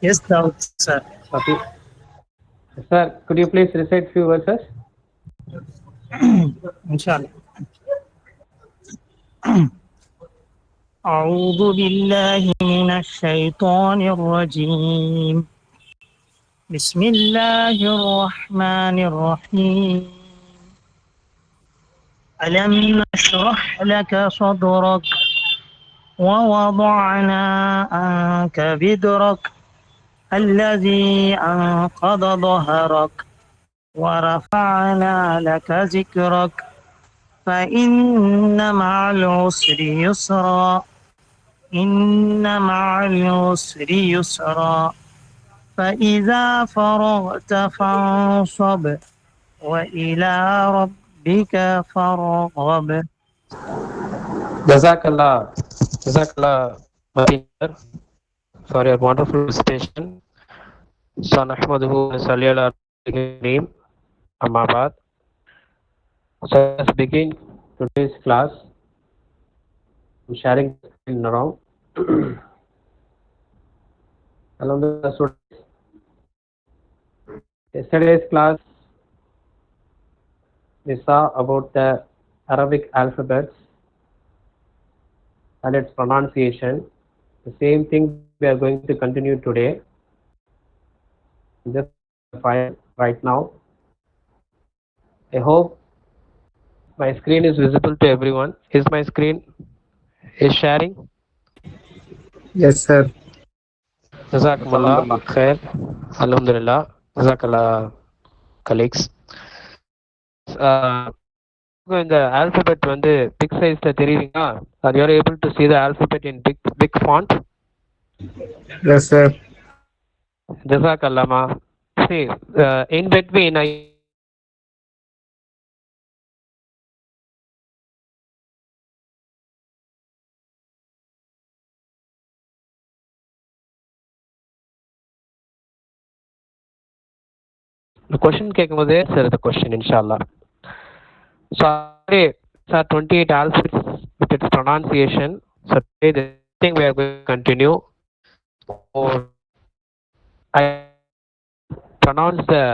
Yes, Daud, sir. Okay. Sir, could you please recite few verses? Inshallah. أعوذ بالله من الشيطان الرجيم. بسم الله الرحمن الرحيم. ألم نشرح لك صدرك ووضعنا عنك بدرك الذي أنقض ظهرك ورفعنا لك ذكرك فإن مع العسر يسرا إن مع العسر يسرا فإذا فرغت فانصب وإلى ربك فارغب. Jazakallah. Jazakallah, Matin, for your wonderful recitation. So, Nahmaduhu wa salli ala Kareem. Amma. So, let's begin today's class. I'm sharing the screen now. Alhamdulillah, students. Yesterday's class we saw about the Arabic alphabets and its pronunciation. The same thing we are going to continue today. I'm just sharing the file right now. I hope my screen is visible to everyone. Is my screen is sharing? Yes, sir. Jazakumullah khair. Alhamdulillah. Jazakallah, colleagues. Students, in the alphabet வந்து big size தெரியுங்களா? Are you able to see the alphabet in big font? Yes, sir. Jazakallah ma. See, in between I the question கேட்கும்போது answer the question inshallah. So today sir 28 alphabets with its pronunciation. So today the thing we are going to continue. So I pronounce the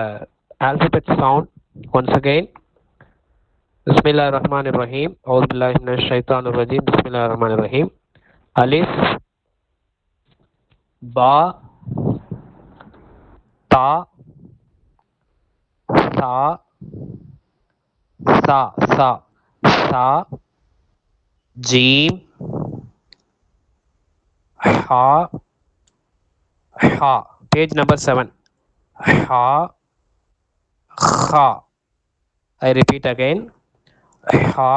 alphabet sound once again. Bismillahirrahmanirrahim. A'udhu billahi minash shaitanir rajim. Bismillahirrahmanirrahim. Alif, ba, ta, sa, sa, jim, ha, ha. Page number 7. Ha, kha. I repeat again. Ha,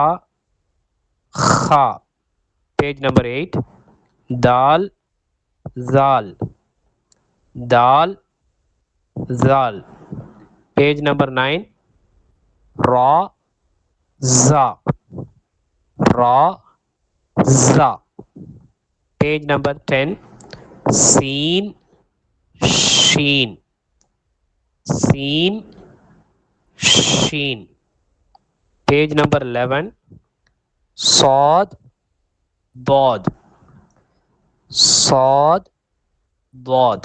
kha. Page number 8. Dal, zal. Dal, zal. Page number 9. Ra, za. Ra, za. Page number 10. Seen, sheen. Seen, sheen. Page number 11. Sod, bod. Sod, bod.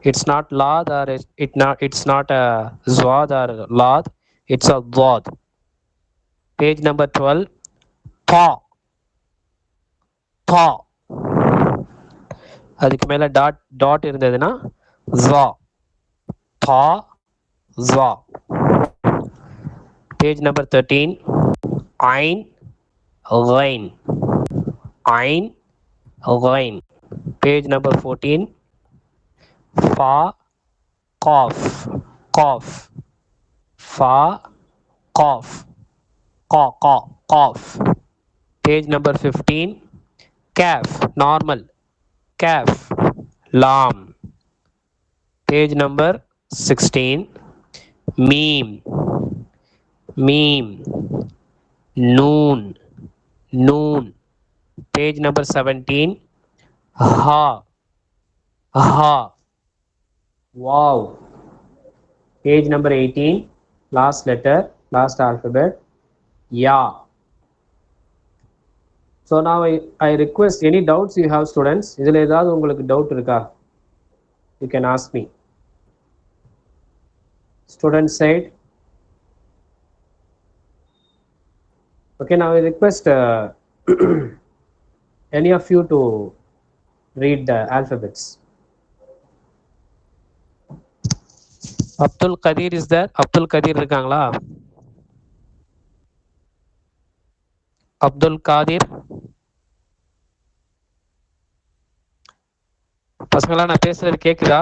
It's not lad or it's not a zwad or lad. It's a bod. Page number 12. Pa, pa. அதுக்கு மேல dot இருந்ததுன்னா za. Pa, za. Page number 13. Ain, ghain. Ain, ghain. Page number 14. Fa, qaf. Qaf. Fa, qaf. Qaf. Page number 15. Kaf, normal. Kaf, lam. Page number 16. Meme, meme. Noon, noon. Page number 17. Ha, ha. Wow. Page number 18. Last letter, last alphabet. Ya. So now I request any doubts you have students. இதில் ஏதாவது உங்களுக்கு doubt இருக்கா? you can ask me. Student side. Okay, now I request any of you to read the alphabets. Abdul Qadir is there? Abdul Qadir இருக்காங்களா? Abdul Qadir. பசங்களா நான் பேசுறது கேக்குதா?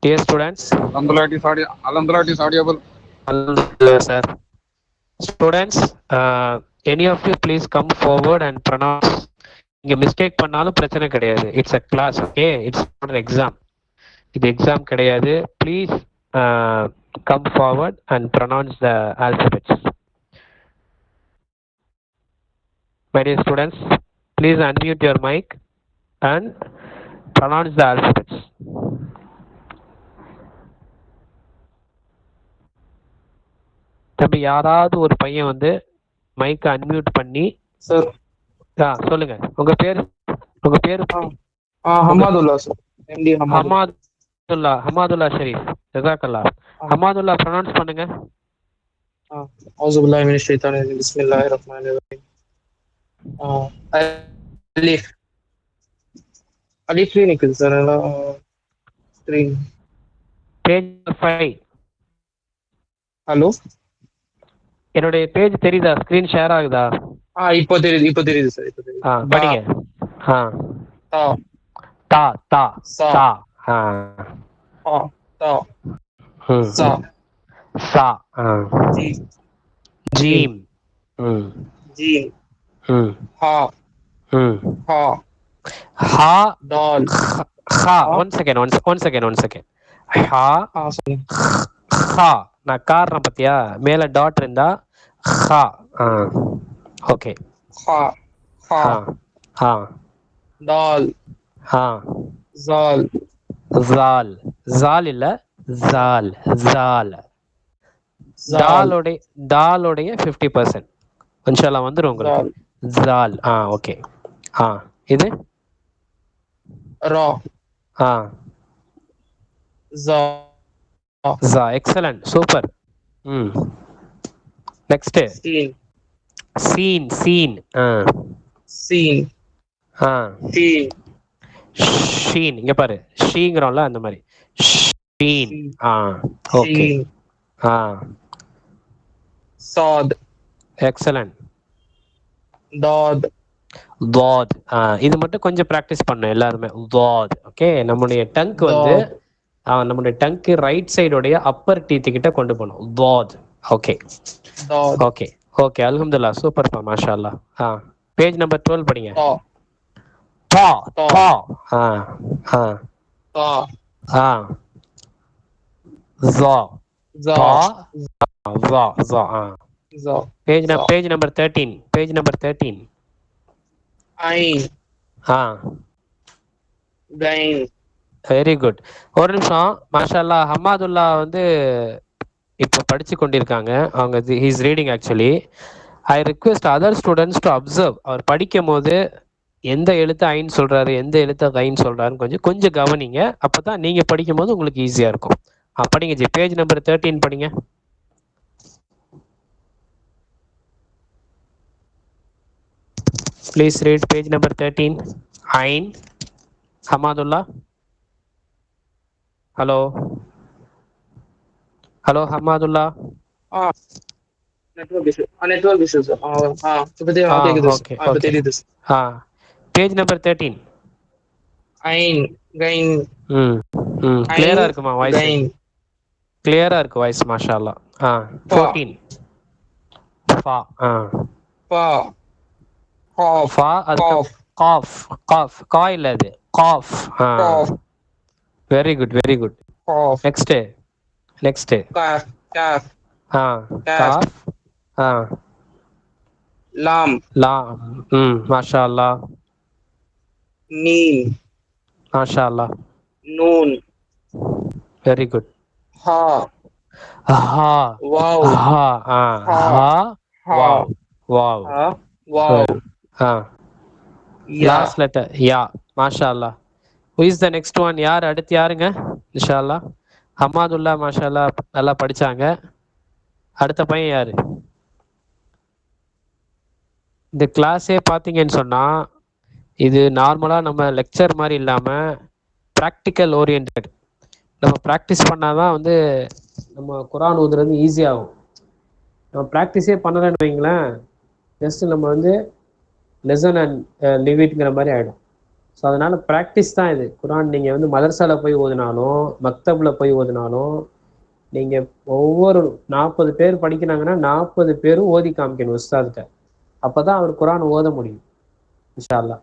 Dear students. Alhamdulillah, it is audible. Alhamdulillah, sir. Students, any of you please come forward and pronounce. இங்க mistake பண்ணாலும் பிரச்சனை கிடையாது. It's a class, okay? It's not an exam. இது எக்ஸாம் கிடையாது. Please come forward and pronounce the alphabets. My dear students, please unmute your mic and pronounce the alphabets. தம்பி யாராவது ஒரு பையன் வந்து மைக்கை அன்மியூட் பண்ணி சார் சொல்லுங்க. உங்க பேரு ஹமாதுல்லா சார். எம்டி ஹமாதுல்லா ஷரீஃப். ஜஸாக்கல்லா. ஹமாதுல்லா ப்ரொனவுன்ஸ் பண்ணுங்க. அவுஸு பில்லாஹி மினஷ் ஷைத்தானிர் ரஜீம். பிஸ்மில்லாஹிர் ரஹ்மானிர் ரஹீம். அலிஃப் நிக்குது சார். எல்லாம் ஸ்கிரீன் பேஜ் 5. ஹலோ, என்னுடைய பேஜ் தெரியுதா? ஸ்கிரீன் ஷேர் ஆகுதா? இப்போ தெரியுது சார். இப்போ தெரியுது. படிங்க. தா தா தா சா சா தா சா சா ஜீம் ஜீம் ஜீம் ஹா ஹா ஹா தால் ஹா. One second. ஹா சொல்லுங்க. ஹா. நான் காரணம் பத்தியா மேல டாட் இருந்தா ஹா. ஓகே. ஹா ஹா ஹா தால் ஹா ஜால் ஜால். ஜால் இல்ல, ஜால். ஜால். டாலோடைய 50% இன்ஷால்லா வந்துரும் உங்களுக்கு. ஜால். ஓகே. இது ரா ஜா ஜா. Excellent, super. நெக்ஸ்ட் சீன் சீன். சீன் சீன் சீன் ஷீன். இங்க பாரு, ஷீங்கிறோம்ல அந்த மாதிரி. ஷீன். ஓகே. சாத் எக்ஸலன்ட். தாத் தாத். இது மட்டும் கொஞ்சம் பிராக்டிஸ் பண்ணணும் எல்லாருமே. தாத். ஓகே. நம்முடைய டங்க் வந்து நம்முடைய டங்க் ரைட் சைடுடைய அப்பர் டீத் கிட்ட கொண்டு போகணும். தாத். Okay okay okay. அல்ஹம்துலில்லாஹ், சூப்பர் பா, மாஷா அல்லாஹ். பேஜ் நம்பர் 12 படிங்க. தா தா ஜா ஜா ஜா ஜா. Page number 13. ஐன் கைன். Very good. ஒரு நிமிஷம். மாஷா அல்லாஹ். ஹமாதுல்லா வந்து இப்போ படிச்சு கொண்டிருக்காங்க. அவங்க he's reading actually. I request other students to observe. அவர் படிக்கும் போது எந்த எழுத்து ஐன் சொல்றாரு, எந்த எழுத்து கைன் சொல்றாருன்னு கொஞ்சம் கவனிங்க. அப்பதான் நீங்க படிக்கும் போது உங்களுக்கு ஈஸியா இருக்கும். படிங்க ஜி. பேஜ் நம்பர் 13 படிங்க. Please read page number 13. ஐன். Hamadullah. Hello Hamadullah. Network issue sir. கேக்குது. இப்போ தெரியுது. Page number 13. ஐன் கைன். கிளியரா இருக்குமா வாய்ஸ்? கிளியரா இருக்கு வாய்ஸ், மாஷா அல்லாஹ். 14. ஃபா ஃபா ஃபா. அது காஃப். கா இல்ல, அது காஃப். Very good. நெக்ஸ்ட் காஃப் காஃப். லாம் மாஷா அல்லாஹ். மீம் மாஷா அல்லாஹ். நூன். Very good. ஹா வாவ் வாவ். வாவ் யா. லாஸ்ட் லெட்டர் யா. மாஷா அல்லா. Who is the next one? யார் அடுத்து? யாருங்க? இன்ஷா அல்லா. ஹமாதுல்லா மாஷா அல்லா நல்லா படிச்சாங்க. அடுத்த பையன் யாரு? இந்த கிளாஸே பார்த்தீங்கன்னு சொன்னால் இது நார்மலாக நம்ம லெக்சர் மாதிரி இல்லாமல் ப்ராக்டிக்கல் ஓரியன்ட். நம்ம ப்ராக்டிஸ் பண்ணால் தான் வந்து நம்ம குரான் ஓதுறது ஈஸியாகும். நம்ம ப்ராக்டிஸே பண்ணலைன்னு வைங்களேன், ஜஸ்ட்டு நம்ம வந்து லெசன் அண்ட் லிவ் இட்ங்கிற மாதிரி ஆகிடும். ஸோ அதனால் ப்ராக்டிஸ் தான் இது. குரான் நீங்கள் வந்து மதரசாவில் போய் ஓதினாலும் மக்தபில் போய் ஓதினாலும் நீங்கள் ஒவ்வொரு 40 பேர் படிக்கிறாங்கன்னா 40 பேரும் ஓதி காமிக்கணும் உஸ்தாதுக்கு. அப்போ தான் அவர் குரான் ஓத முடியும் இன்ஷா அல்லாஹ்.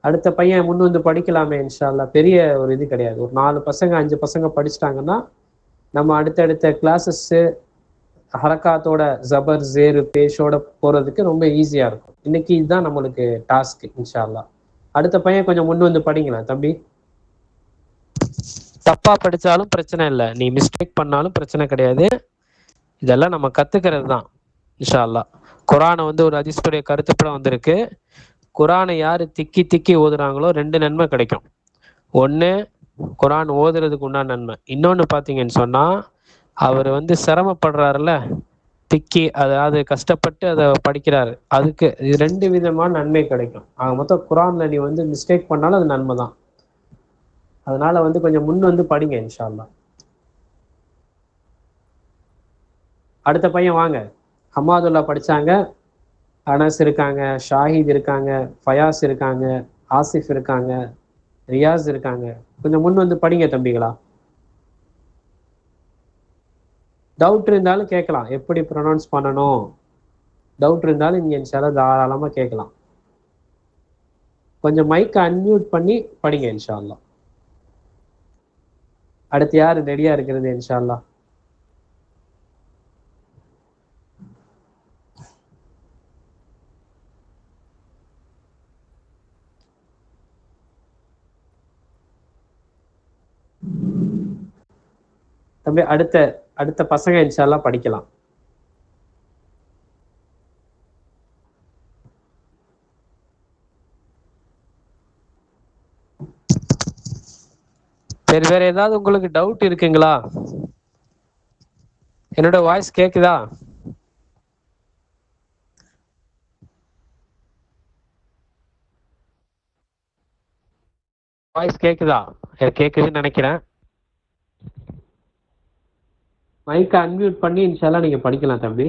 அடுத்த பையன் முன் வந்து படிக்கலாமே இன்ஷா அல்லாஹ். பெரிய ஒரு இது கிடையாது. ஒரு 4 பசங்க 5 பசங்க படிச்சிட்டாங்கன்னா நம்ம அடுத்தடுத்த கிளாஸஸ்ஸு ஹரக்காத்தோட ஜபர் ஜேரு பேஷோட போகிறதுக்கு ரொம்ப ஈஸியாக இருக்கும். இன்னைக்கு இதுதான் நம்மளுக்கு டாஸ்க்கு இன்ஷா அல்லாஹ். அடுத்த பையன் கொஞ்சம் முன் வந்து படிங்களேன் தம்பி. தப்பாக படித்தாலும் பிரச்சனை இல்லை, நீ மிஸ்டேக் பண்ணாலும் பிரச்சனை கிடையாது. இதெல்லாம் நம்ம கற்றுக்கிறது தான் இன்ஷா அல்லாஹ். குரானை வந்து ஒரு ஹதீஸுடைய கருத்துப்பட வந்திருக்கு. குரானை யார் திக்கி திக்கி ஓதுறாங்களோ 2 நன்மை கிடைக்கும். ஒன்று குரான் ஓதுறதுக்கு உண்டான நன்மை. இன்னொன்று பார்த்தீங்கன்னு சொன்னால் அவர் வந்து சிரமப்படுறாருல திக்கி, அதாவது கஷ்டப்பட்டு அதை படிக்கிறாரு, அதுக்கு இது 2 விதமான நன்மை கிடைக்கும். ஆக மொத்தம் குரானில் நீ வந்து மிஸ்டேக் பண்ணாலும் அது நன்மை தான். அதனால வந்து கொஞ்சம் முன் வந்து படிங்க இன்ஷா அல்லாஹ். அடுத்த பையன் வாங்க. ஹமாதுல்லா படித்தாங்க, அனஸ் இருக்காங்க, ஷாஹித் இருக்காங்க, ஃபயாஸ் இருக்காங்க, ஆசிஃப் இருக்காங்க, ரியாஸ் இருக்காங்க. கொஞ்சம் முன் வந்து படிங்க தம்பிகளா. டவுட் இருந்தாலும் கேட்கலாம், எப்படி ப்ரொனவுன்ஸ் பண்ணணும் டவுட் இருந்தாலும் நீங்கள் இன்ஷால்லா தாராளமாக கேட்கலாம். கொஞ்சம் மைக்கை அன்மியூட் பண்ணி படிங்க இன்ஷா அல்லாஹ். அடுத்து யார் ரெடியாக இருக்கிறது இன்ஷா அல்லாஹ்? தம்பி அடுத்த பசங்க இன்ஷால்லா படிக்கலாம். சரி, வேற ஏதாவது உங்களுக்கு டவுட் இருக்குங்களா? என்னோட வாய்ஸ் கேக்குதா? வாய்ஸ் கேக்குதா? கேக்குதுன்னு நினைக்கிறேன். மைக்கை அன்மியூட் பண்ணி இன்ஷால்லா நீங்க படிக்கலாம் தம்பி.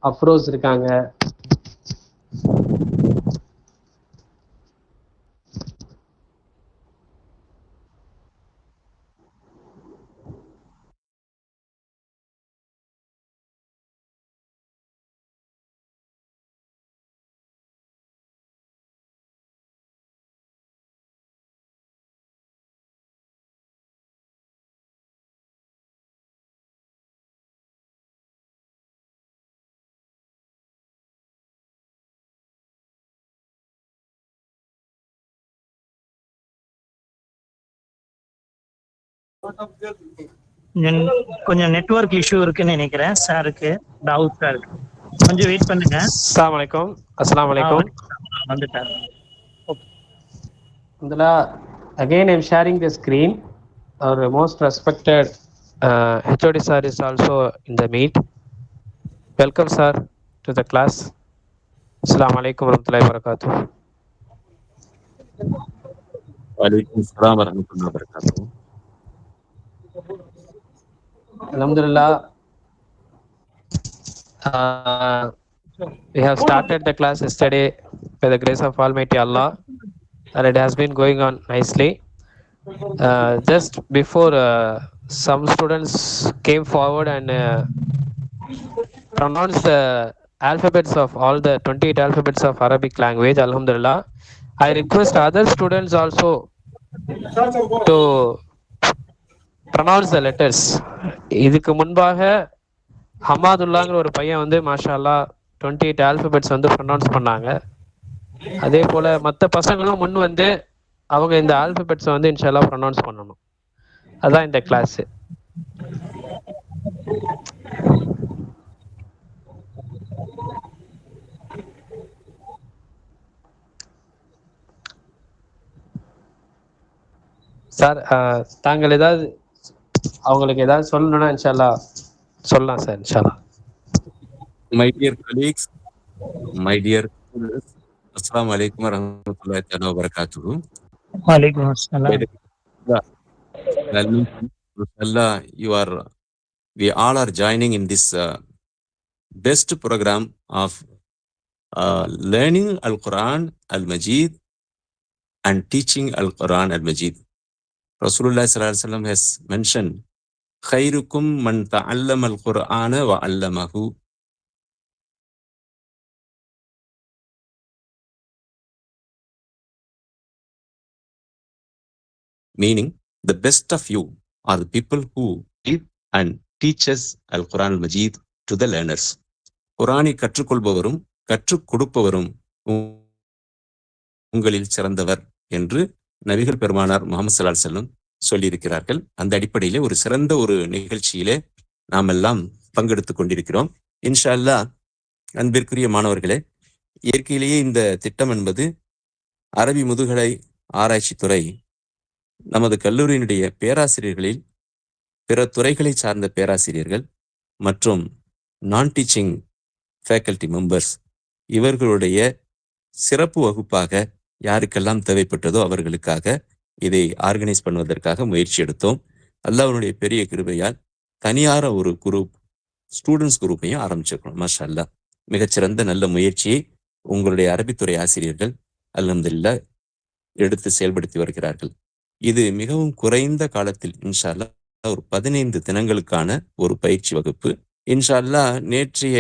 அப்ரோஸ் இருக்காங்க. கொஞ்சம் நெட்வொர்க் இஷ்யூ இருக்குன்னு நினைக்கிறேன் சாருக்கு, தாவூத் சாருக்கு. கொஞ்சம் வெயிட் பண்ணுங்க. அஸ்ஸலாமு அலைக்கும். அஸ்ஸலாமு அலைக்கும். வந்துட்டார். Again I'm sharing the screen. Our most respected HOD sir is also in the meet. Welcome sir to the class. Assalamu alaikum warahmatullahi wabarakatuh. Walaikum assalam warahmatullahi wabarakatuh. Alhamdulillah. We have started the class yesterday by the grace of Almighty Allah, and it has been going on nicely. Just before some students came forward and pronounced the alphabets of all the 28 alphabets of Arabic language. Alhamdulillah. I request other students also to pronounce the letters. இதுக்கு முன்பாக ஹமாதுல்லாங்கிற ஒரு பையன் வந்து மாஷா அல்லாஹ் 28 alphabets வந்து pronounce பண்ணாங்க. அதே போல மற்ற பசங்களும் முன் வந்து அவங்க இந்த ஆல்பபெட்ஸை வந்து இன்ஷால்லா ப்ரொனவுன்ஸ் பண்ணணும். அதான் இந்த கிளாஸ். சார் தாங்கள் ஏதாவது அவங்களுக்கு ஏதாவது சொல்லணும்னா இன்ஷால்லா சொல்லலாம் சார் இன்ஷால்லா. My dear colleagues, my dear students, Assalamu alaikum warahmatullahi ta'ala wabarakatuh. Walaikum assalam. Inshallah, we all are joining in this best program of learning Al-Quran Al-Majid and teaching Al-Quran Al-Majid. Rasulullah sallallahu alaihi wasallam has mentioned, "Khairukum man ta'allama al-Qur'ana wa 'allamahu." Meaning, the best of you are the people who give and teaches Al-Quran Al-Majid to the learners. குரானை கற்றுக்கொள்பவரும் கற்றுக் கொடுப்பவரும் உங்களில் சிறந்தவர் என்று நபிகள் பெருமானார் முஹம்மது ஸல்லல்லாஹு அலைஹி வஸல்லம் சொல்லியிருக்கிறார்கள். அந்த அடிப்படையிலே ஒரு சிறந்த ஒரு நிகழ்ச்சியிலே நாம் எல்லாம் பங்கெடுத்துக் கொண்டிருக்கிறோம். இன்ஷா அல்லாஹ், அன்பிற்குரிய மாணவர்களே, இயற்கையிலேயே இந்த திட்டம் என்பது அரபி முதுகலை ஆராய்ச்சித்துறை நமது கல்லூரியினுடைய பேராசிரியர்களில் பிற துறைகளை சார்ந்த பேராசிரியர்கள் மற்றும் நான் டீச்சிங் ஃபேக்கல்டி மெம்பர்ஸ் இவர்களுடைய சிறப்பு வகுப்பாக யாருக்கெல்லாம் தேவைப்பட்டதோ அவர்களுக்காக இதை ஆர்கனைஸ் பண்ணுவதற்காக முயற்சி எடுத்தோம். அல்லாஹ்வுடைய பெரிய கிருபையால் தனியார ஒரு குரூப், ஸ்டூடெண்ட்ஸ் குரூப்பையும் ஆரம்பிச்சிருக்கோம். மாஷா அல்லாஹ், மிகச்சிறந்த நல்ல முயற்சியை உங்களுடைய அரபித்துறை ஆசிரியர்கள் அல்ஹம்துலில்லாஹ் எடுத்து செயல்படுத்தி வருகிறார்கள். இது மிகவும் குறைந்த காலத்தில் இன்ஷா அல்லாஹ் ஒரு 15 தினங்களுக்கான ஒரு பயிற்சி வகுப்பு. இன்ஷா அல்லாஹ் நேற்றைய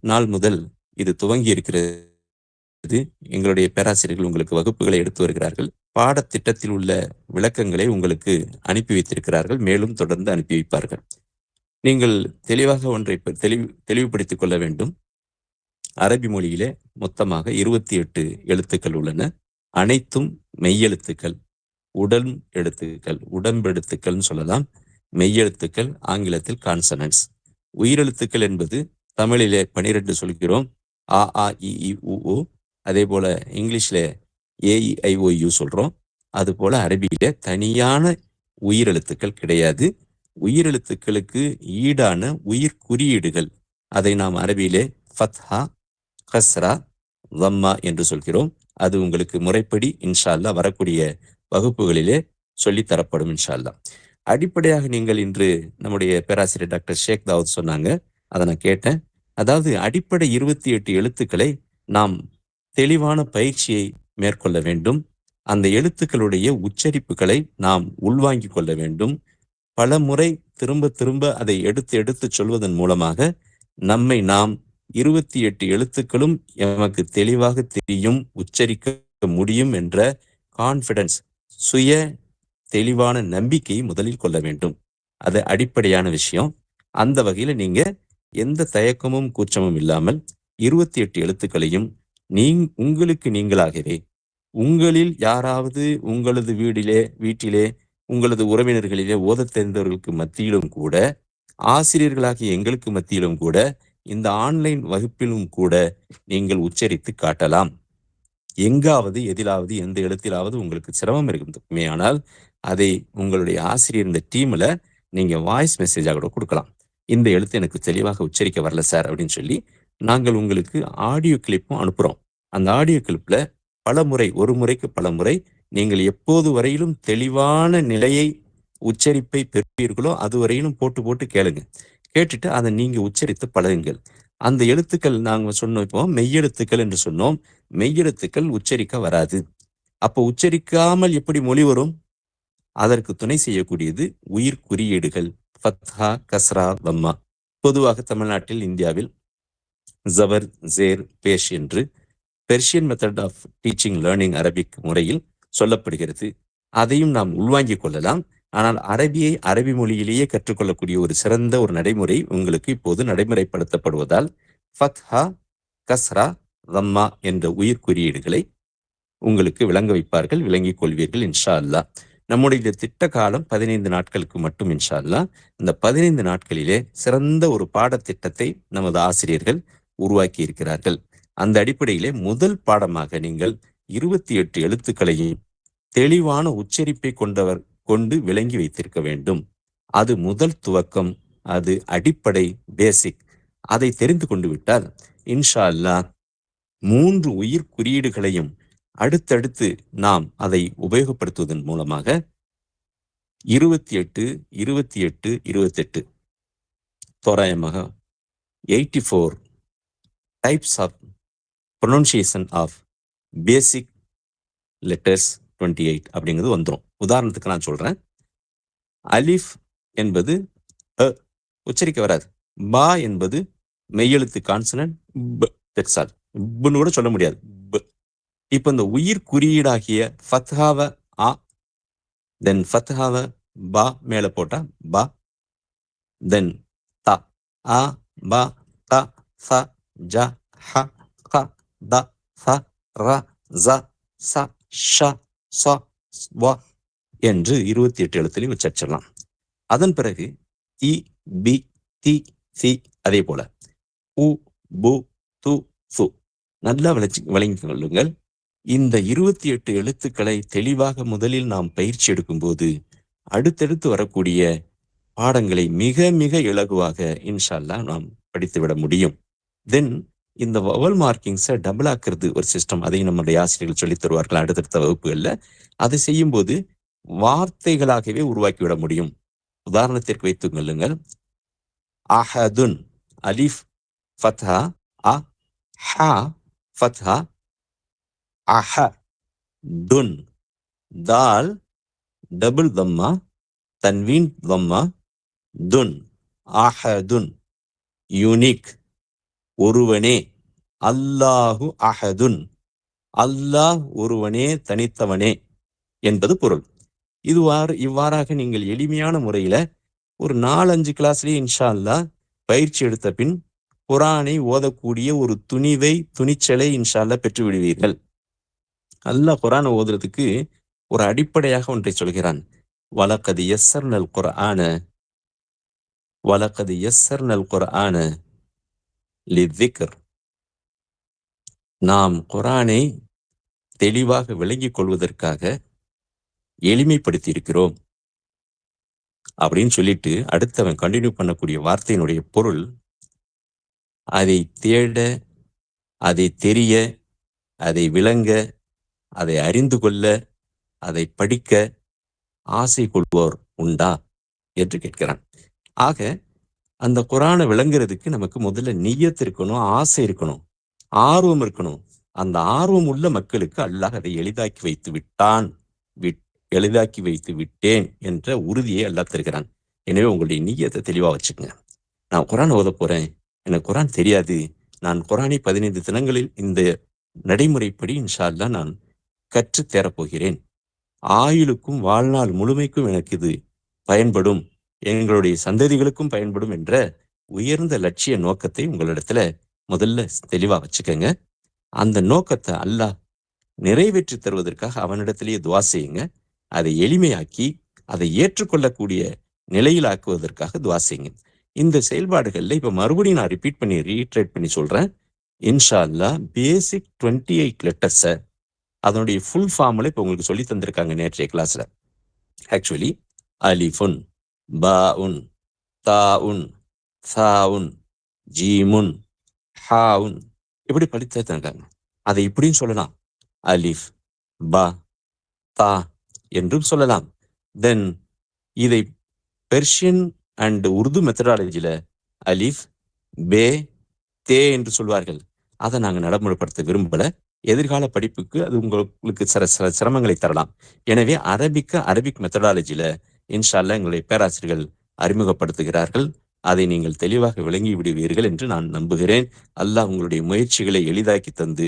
நாள் முதல் இது துவங்கி இருக்கிறது. எங்களுடைய பேராசிரியர்கள் உங்களுக்கு வகுப்புகளை எடுத்து வருகிறார்கள். பாடத்திட்டத்தில் உள்ள விளக்கங்களை உங்களுக்கு அனுப்பி வைத்திருக்கிறார்கள். மேலும் தொடர்ந்து அனுப்பி வைப்பார்கள். நீங்கள் தெளிவாக ஒன்றை தெளிவுபடுத்திக் கொள்ள வேண்டும். அரபி மொழியிலே மொத்தமாக 28 எழுத்துக்கள் உள்ளன. அனைத்தும் மெய்யெழுத்துக்கள், உடன் எழுத்துக்கள், உடம்பெழுத்துக்கள்னு சொல்லலாம். மெய்யெழுத்துக்கள், ஆங்கிலத்தில் கான்சனன்ட்ஸ். உயிரெழுத்துக்கள் என்பது தமிழிலே 12 சொல்கிறோம். ஆ ஆ இ ஈ உ ஊ. அதே போல இங்கிலீஷ்ல AEIOU சொல்றோம். அது போல அரபியில தனியான உயிரெழுத்துக்கள் கிடையாது. உயிரெழுத்துக்களுக்கு ஈடான உயிர் குறியீடுகள், அதை நாம் அரபியிலே ஃபத்ஹா, கஸ்ரா, வம்மா என்று சொல்கிறோம். அது உங்களுக்கு முறைப்படி இன்ஷா அல்லாஹ் வரக்கூடிய வகுப்புகளிலே சொல்லித்தரப்படும் இன்ஷா அல்லாஹ். அடிப்படையாக நீங்கள் இன்று நம்முடைய பேராசிரியர் டாக்டர் ஷேக் தாவூத் சொன்னாங்க, அதை நான் கேட்டேன். அதாவது அடிப்படை 28 எழுத்துக்களை நாம் தெளிவான பயிற்சியை மேற்கொள்ள வேண்டும். அந்த எழுத்துக்களுடைய உச்சரிப்புகளை நாம் உள்வாங்கிக் கொள்ள வேண்டும். பல முறை திரும்ப திரும்ப அதை எடுத்து சொல்வதன் மூலமாக நம்மை நாம் 28 எழுத்துக்களும் எமக்கு தெளிவாக தெரியும், உச்சரிக்க முடியும் என்ற கான்ஃபிடன்ஸ், சுய தெளிவான நம்பிக்கையை முதலில் கொள்ள வேண்டும். அது அடிப்படையான விஷயம். அந்த வகையில நீங்க எந்த தயக்கமும் கூச்சமும் இல்லாமல் 28 எழுத்துக்களையும் உங்களுக்கு நீங்களாகவே, உங்களில் யாராவது உங்களது வீட்டிலே உங்களது உறவினர்களிலே ஓதத் தெரிந்தவர்களுக்கு மத்தியிலும் கூட, ஆசிரியர்களாகிய எங்களுக்கு மத்தியிலும் கூட, இந்த ஆன்லைன் வகுப்பிலும் கூட நீங்கள் உச்சரித்து காட்டலாம். எங்காவது எதிலாவது எந்த எழுத்திலாவது உங்களுக்கு சிரமம் இருக்குமே ஆனால் அதை உங்களுடைய ஆசிரியர் இந்த டீம்ல நீங்க வாய்ஸ் மெசேஜாக கூட கொடுக்கலாம். இந்த எழுத்து எனக்கு தெளிவாக உச்சரிக்க வரல சார் அப்படின்னு சொல்லி நாங்கள் உங்களுக்கு ஆடியோ கிளிப்பும் அனுப்புறோம். அந்த ஆடியோ கிளிப்ல ஒரு முறைக்கு பல முறை நீங்கள் எப்போது வரையிலும் தெளிவான நிலையை, உச்சரிப்பை பெறுவீர்களோ அது வரையிலும் போட்டு கேளுங்க. கேட்டுட்டு அதை நீங்க உச்சரித்து பழகுங்கள். அந்த எழுத்துக்கள் நாங்க சொன்னோம், இப்போ மெய்யெழுத்துக்கள் என்று சொன்னோம். மெய்யெழுத்துக்கள் உச்சரிக்க வராது. அப்போ உச்சரிக்காமல் எப்படி மொழி வரும்? அதற்கு துணை செய்யக்கூடியது உயிர் குறியீடுகள், ஃபத்ஹா, கஸ்ரா, வம்மா. பொதுவாக தமிழ்நாட்டில், இந்தியாவில் ஜபர், ஜேர், பேஷ் என்று Persian method of teaching learning Arabic முறையில் சொல்லப்படுகிறது. அதையும் நாம் உள்வாங்கிக் கொள்ளலாம். ஆனால் அரபி மொழியிலேயே கற்றுக்கொள்ளக்கூடிய ஒரு சிறந்த ஒரு நடைமுறை உங்களுக்கு இப்போது நடைமுறைப்படுத்தப்படுவதால் ஃபத்ஹா, கஸ்ரா, வம்மா என்ற உயிர் குறியீடுகளை உங்களுக்கு விளங்க வைப்பார்கள், விளங்கிக் கொள்வீர்கள் இன்ஷா அல்லாஹ். நம்முடைய திட்ட காலம் 15 நாட்களுக்கு மட்டும் இன்ஷா அல்லாஹ். இந்த 15 நாட்களிலே சிறந்த ஒரு பாடத்திட்டத்தை நமது ஆசிரியர்கள் உருவாக்கி இருக்கிறார்கள். அந்த அடிப்படையிலே முதல் பாடமாக நீங்கள் 28 எழுத்துக்களையும் தெளிவான உச்சரிப்பை கொண்டு விளங்கி வைத்திருக்க வேண்டும். அது முதல் துவக்கம், அது அடிப்படை, பேசிக். அதை தெரிந்து கொண்டு விட்டால் இன்ஷா அல்லாஹ் 3 உயிர் குறியீடுகளையும் அடுத்தடுத்து நாம் அதை உபயோகப்படுத்துவதன் மூலமாக 28 தோராயமாக 84 types of pronunciation of basic letters 28 அப்படிங்கிறது வந்துடும். உதாரணத்துக்கு நான் சொல்றேன். அலிஃப் என்பது உச்சரிக்க வராது. பா என்பது மெய்யெழுத்து கான்சனன்ட், புன்னு கூட சொல்ல முடியாது. இப்ப இந்த உயிர் குறியீடாகிய ஃபத்ஹாவ ஆ, தென் ஃபத்ஹாவ பா மேல போட்டா பா, தென் தா, ஆ பா தா ஃப ஜ ஹ க த ஃப ர ஸ ச ஷ ஸ வ என்று 28 எழுத்துலையும் உச்சரிச்சிடலாம். அதன் பிறகு இ பி தி சி, அதே போல உ பு து ஃபு. நல்லா வழங்கிக் கொள்ளுங்கள். இந்த 28 எழுத்துக்களை தெளிவாக முதலில் நாம் பயிற்சி எடுக்கும்போது அடுத்தடுத்து வரக்கூடிய பாடங்களை மிக மிக இலகுவாக இன்ஷா அல்லாஹ் நாம் படித்துவிட முடியும். தென் இந்த வவல் மார்க்கிங்ஸை டபுள் ஆக்குறது ஒரு சிஸ்டம். அதையும் நம்முடைய ஆசிரியர்கள் சொல்லித் தருவார்கள் அடுத்தடுத்த வகுப்புகள்ல. அதை செய்யும் போது வார்த்தைகளாகவே உருவாக்கிவிட முடியும். உதாரணத்திற்கு வைத்துக் கொள்ளுங்கள். அஹதுன், அலிஃப் ஃபத்ஹா, அ ஹ ஃபத்ஹா, அஹ துன், தால் டபுள் தம்மா, தன்வீன் தம்மா, துன், அஹதுன். யூனிக், ஒருவனே. அல்லாஹு அஹதுன், அல்லாஹ் ஒருவனே, தனித்தவனே என்பது பொருள். இவ்வாறாக நீங்கள் எளிமையான முறையில ஒரு 4-5 கிளாஸ்லயே இன்ஷா அல்லாஹ் பயிற்சி எடுத்த பின் குரானை ஓதக்கூடிய ஒரு துணிச்சலை இன்ஷா அல்லாஹ் பெற்று விடுவீர்கள். அல்லாஹ் குரானை ஓதுறதுக்கு ஒரு அடிப்படையாக ஒன்றை சொல்கிறான். வலகது யஸ்ஸர்னல் குர்ஆன லிذிக்ர். நாம் குரானை தெளிவாக விளங்கிக் கொள்வதற்காக எளிமைப்படுத்தி இருக்கிறோம் அப்படின்னு சொல்லிட்டு அடுத்தவன் கண்டினியூ பண்ணக்கூடிய வார்த்தையினுடைய பொருள், அதை தேட, அதை தெரிய, அதை விளங்க, அதை அறிந்து கொள்ள, அதை படிக்க ஆசை கொள்வோர் உண்டா என்று கேட்கிறான். ஆக அந்த குரானை விளங்குறதுக்கு நமக்கு முதல்ல நிய்யத் இருக்கணும், ஆசை இருக்கணும், ஆர்வம் இருக்கணும். அந்த ஆர்வம் உள்ள மக்களுக்கு அல்லாஹ் அதை எளிதாக்கி வைத்து விட்டேன் என்ற உறுதியை அல்லாஹ் தருகிறான். எனவே உங்களுடைய நிய்யத்தை தெளிவா வச்சுக்கங்க. நான் குரான் ஓத போறேன், எனக்கு குரான் தெரியாது, நான் குரானை 15 தினங்களில் இந்த நடைமுறைப்படி இன்ஷா அல்லாஹ் நான் கற்றுத் தேரப்போகிறேன், ஆயுளுக்கும் வாழ்நாள் முழுமைக்கும் எனக்கு இது பயன்படும், எங்களுடைய சந்ததிகளுக்கும் பயன்படும் என்ற உயர்ந்த லட்சிய நோக்கத்தை உங்களிடத்துல முதல்ல தெளிவா வச்சுக்கங்க. அந்த நோக்கத்தை அல்லாஹ் நிறைவேற்றி தருவதற்காக அவனிடத்திலேயே துவா செய்யுங்க. அதை எளிமையாக்கி அதை ஏற்றுக்கொள்ளக்கூடிய நிலையில் ஆக்குவதற்காக துவா செய்யுங்க. இந்த செயல்பாடுகள்ல இப்ப மறுபடியும் நான் ரீட்ரேட் பண்ணி சொல்றேன். இன்ஷா அல்லாஹ் பேசிக் 28 லெட்டர்ஸை அதனுடைய ஃபுல் ஃபார்ம்ல இப்ப உங்களுக்கு சொல்லி தந்திருக்காங்க நேற்றைய கிளாஸ்ல. ஆக்சுவலி அலிஃபுன், பாஉன், தாஉன், சாஉன், ஜீமுன், ஹாவுன் இப்படி படித்தே தந்திருக்காங்க. அதை இப்படியும் சொல்லலாம், அலிஃப் பா தா என்றும் சொல்லலாம். தென் இதை பெர்ஷியன் அண்ட் உருது மெத்தடாலஜில அலிஃப் பே தே என்று சொல்வார்கள். அதை நாங்க நடைமுறைப்படுத்த விரும்பல. எதிர்கால படிப்புக்கு அது உங்களுக்கு சில சிரமங்களை தரலாம். எனவே அரபிக் மெத்தடாலஜில இன்ஷா அல்லாஹ் எங்களுடைய பேராசிரியர்கள் அறிமுகப்படுத்துகிறார்கள். அதை நீங்கள் தெளிவாக விளங்கி விடுவீர்கள் என்று நான் நம்புகிறேன். அல்லாஹ் உங்களுடைய முயற்சிகளை எளிதாக்கி தந்து,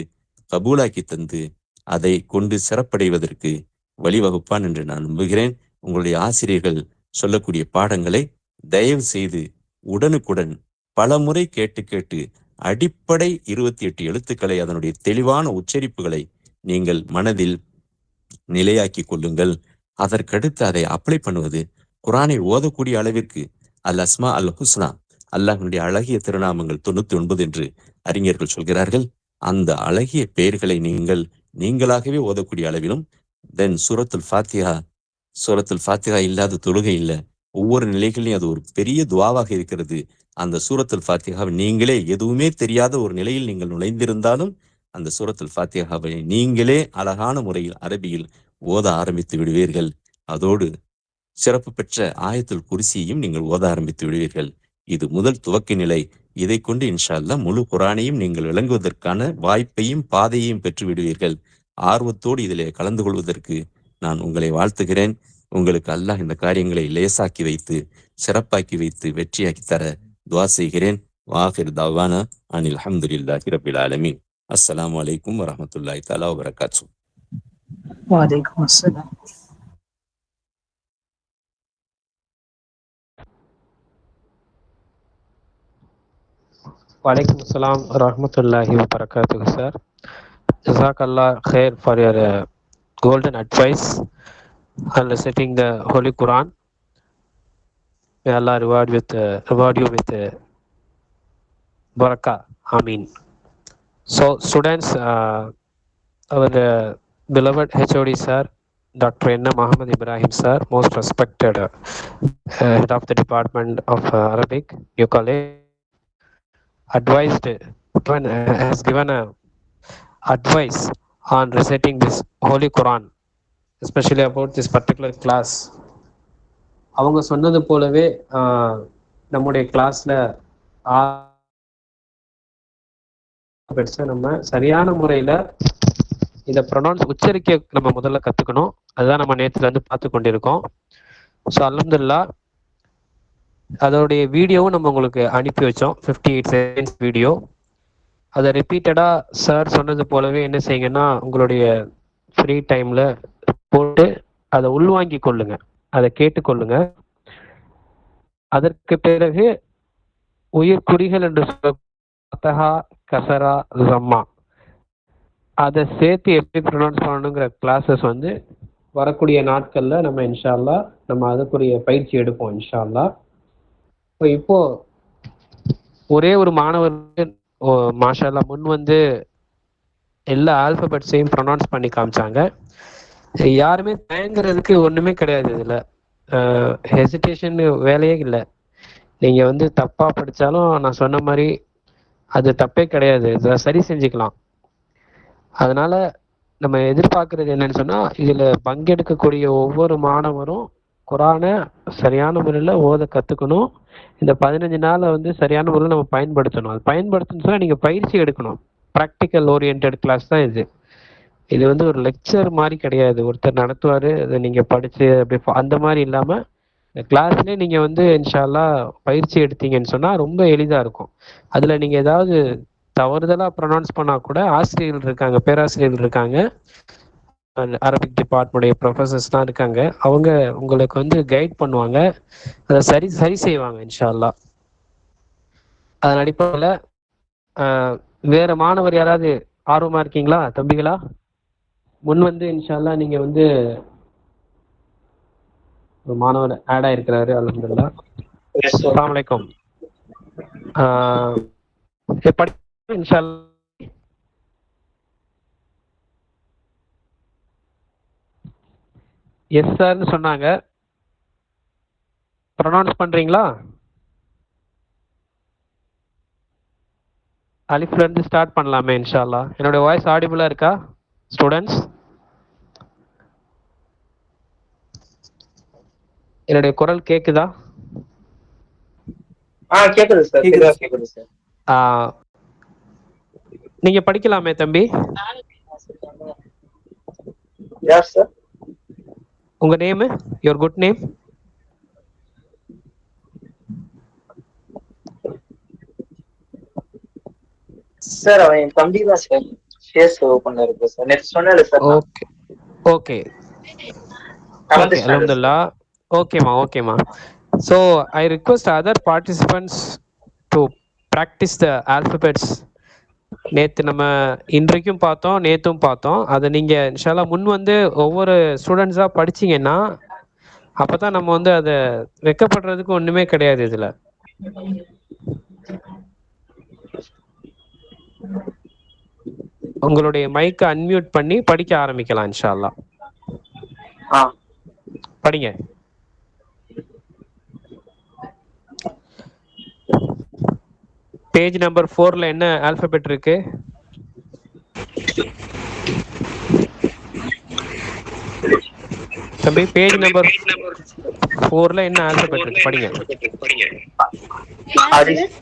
கபூலாக்கி தந்து, அதை கொண்டு சிறப்படைவதற்கு வழிவகுப்பான் என்று நான் நம்புகிறேன். உங்களுடைய ஆசிரியர்கள் சொல்லக்கூடிய பாடங்களை தயவு செய்து உடனுக்குடன் பல முறை கேட்டு அடிப்படை 28 எழுத்துக்களை, அதனுடைய தெளிவான உச்சரிப்புகளை நீங்கள் மனதில் நிலையாக்கி கொள்ளுங்கள். அதற்கடுத்து அதை அப்ளை பண்ணுவது, குரானை ஓதக்கூடிய அளவிற்கு அல் அஸ்மா அல் ஹுஸ்னா, அல்லாஹ்வுடைய அழகிய திருநாமங்கள் 99 என்று அறிஞர்கள் சொல்கிறார்கள். அந்த அழகிய பெயர்களை நீங்களாகவே ஓதக்கூடிய அளவிலும் தென் சூரத்துல் ஃபாத்திஹா இல்லாத தொழுகை இல்லை. ஒவ்வொரு நிலைகளையும் அது ஒரு பெரிய துவாவாக இருக்கிறது. அந்த சூரத்துல் ஃபாத்திஹாவை நீங்களே எதுவுமே தெரியாத ஒரு நிலையில் நீங்கள் நுழைந்திருந்தாலும் அந்த சூரத்துல் ஃபாத்திஹாவை நீங்களே அழகான முறையில் அரபியில் ஓத ஆரம்பித்து விடுவீர்கள். அதோடு சிறப்பு பெற்ற ஆயத்துல் குர்சியையும் நீங்கள் ஓத ஆரம்பித்து விடுவீர்கள். இது முதல் துவக்க நிலை. இதை கொண்டு இன்ஷா அல்லாஹ் முழு குரானையும் நீங்கள் விளங்குவதற்கான வாய்ப்பையும் பாதையையும் பெற்று விடுவீர்கள். ஆர்வத்தோடு இதிலே கலந்து கொள்வதற்கு நான் உங்களை வாழ்த்துகிறேன். உங்களுக்கு அல்லாஹ் இந்த காரியங்களை லேசாக்கி வைத்து சிறப்பாக்கி வைத்து வெற்றியாக்கி தர துவா செய்கிறேன். வாஹிர் தவானா அனில் அல்ஹம்துலில்லாஹி ரப்பில் ஆலமீன். அஸ்ஸலாமு அலைக்கும் வரஹ்மத்துல்லாஹி தஆலா வபரகாத்துஹு. وعليكم السلام. Walaikum assalam rahmatullahi wa barakatuh, sir. Jazakallah khair for your golden advice on reciting the Holy Quran. May Allah reward you with barakah. Ameen. So, students, our beloved HOD sir, Dr. N. Muhammad Ibrahim sir, most respected head of the Department of Arabic, New College, has given a advice on reciting this Holy Quran, especially about this particular class. அவங்க சொன்னது போலவே நம்முடைய கிளாஸ்ல நம்ம சரியான முறையில இதை pronounce உச்சரிக்க நம்ம முதல்ல கத்துக்கணும். அதுதான் நம்ம நேத்துல இருந்து பார்த்து கொண்டிருக்கோம். ஸோ அல்ஹம்துலில்லாஹ் அதோடைய வீடியோவும் நம்ம உங்களுக்கு அனுப்பி வச்சோம். 58 செகண்ட்ஸ் வீடியோ. அதை ரிப்பீட்டடா சார் சொன்னது போலவே என்ன செய்யுங்கன்னா உங்களுடைய ஃப்ரீ டைம்ல போட்டு அதை உள்வாங்கி கொள்ளுங்க, அதை கேட்டுக்கொள்ளுங்க. அதற்கு பிறகு உயிர்குறிகள் என்று சொல்ல கசரா ஜம்மா அதை சேர்த்து எப்படி ப்ரொனவுன்ஸ் பண்ணணுங்கிற கிளாஸஸ் வந்து வரக்கூடிய நாட்கள்ல நம்ம இன்ஷா அல்லாஹ் நம்ம அதுக்குரிய பயிற்சி எடுப்போம் இன்ஷா அல்லாஹ். இப்போ ஒரே ஒரு மாணவர் மாஷா அல்லாஹ் முன் வந்து எல்லா ஆல்பபெட்ஸையும் ப்ரொனவுன்ஸ் பண்ணி காமிச்சாங்க. யாருமே தயங்குறதுக்கு ஒண்ணுமே கிடையாது. இதுல ஹெசிடேஷன் வேலையே இல்லை. நீங்க வந்து தப்பா படிச்சாலும் நான் சொன்ன மாதிரி அது தப்பே கிடையாது, இதை சரி செஞ்சுக்கலாம். அதனால நம்ம எதிர்பார்க்கறது என்னன்னு சொன்னா இதுல பங்கெடுக்கக்கூடிய ஒவ்வொரு மாணவரும் குரானை சரியான முறையில் ஓத கத்துக்கணும். இந்த 15 நாளை வந்து சரியான முறையில் நம்ம பயன்படுத்தணும். அது பயன்படுத்தணும்னு சொன்னா நீங்க பயிற்சி எடுக்கணும். ப்ராக்டிக்கல் ஓரியன்ட் கிளாஸ் தான் இது. இது வந்து ஒரு லெக்சர் மாதிரி கிடையாது, ஒருத்தர் நடத்துவாரு அதை நீங்க படிச்சு அப்படி அந்த மாதிரி இல்லாம இந்த கிளாஸ்லேயே நீங்க வந்து இன்ஷா அல்லாஹ் பயிற்சி எடுத்தீங்கன்னு சொன்னா ரொம்ப எளிதா இருக்கும். அதுல நீங்க ஏதாவது தவறுதலா ப்ரொனவுன்ஸ் பண்ணா கூட ஆசிரியர்கள் இருக்காங்க, பேராசிரியர்கள் இருக்காங்க, அரபிக் டிபார்ட்மெண்ட் ப்ரொஃபசர்ஸ்லாம் இருக்காங்க. அவங்க உங்களுக்கு வந்து கைட் பண்ணுவாங்க, அதை சரி செய்வாங்க இன்ஷா அல்லாஹ். அதன் அடிப்படையில் வேற மாணவர் யாராவது ஆர்வமா இருக்கீங்களா தம்பிகளா? முன் வந்து இன்ஷா அல்லாஹ் நீங்க வந்து ஒரு மாணவர் ஆட் ஆயிருக்கிறாரு. அல்ஹம்துலில்லாஹ். அஸ்ஸலாமு அலைக்கும். இன்ஷா அல்லாஹ். எஸ் சார்னு சொன்னாங்க. ப்ரொனவுன்ஸ் பண்றீங்களா? அலிஃப்ல இருந்து ஸ்டார்ட் பண்ணலாமே இன்ஷா அல்லாஹ். என்னோட வாய்ஸ் ஆடிபிளா இருக்கா ஸ்டூடெண்ட்ஸ்? என்னுடைய குரல் கேக்குதா? கேக்குது சார். கேக்குது சார். நீங்க படிக்கலாமே தம்பி. யார் சார்? உங்க name, your good name? Sir அவன் என் தம்பி தான் சார். ஃபேஸ் ஓபன்ல இருக்கு சார். நேத்து சொன்னேன்ல சார். ஓகே அல்ஹம்துலில்லாஹ். ஓகேமா. So I request other participants to practice the alphabets. நேற்று நம்ம இன்றைக்கும் பார்த்தோம், நேற்றும் பார்த்தோம். அதை நீங்க இன்ஷா அல்லாஹ் முன் வந்து ஒவ்வொரு ஸ்டூடெண்ட்ஸா படிச்சீங்கன்னா அப்பதான் நம்ம வந்து அதை வெக்கப்படுறதுக்கு ஒண்ணுமே கிடையாது. இதுல உங்களுடைய மைக்கை அன்மியூட் பண்ணி படிக்க ஆரம்பிக்கலாம் இன்ஷா அல்லாஹ். படிங்க. பேஜ் நம்பர் 4ல என்ன ஆல்பபெட் இருக்கு? தம்பி பேஜ் நம்பர் 4ல என்ன ஆல்பபெட் இருக்கு? படிங்க. ஆலிஃப்.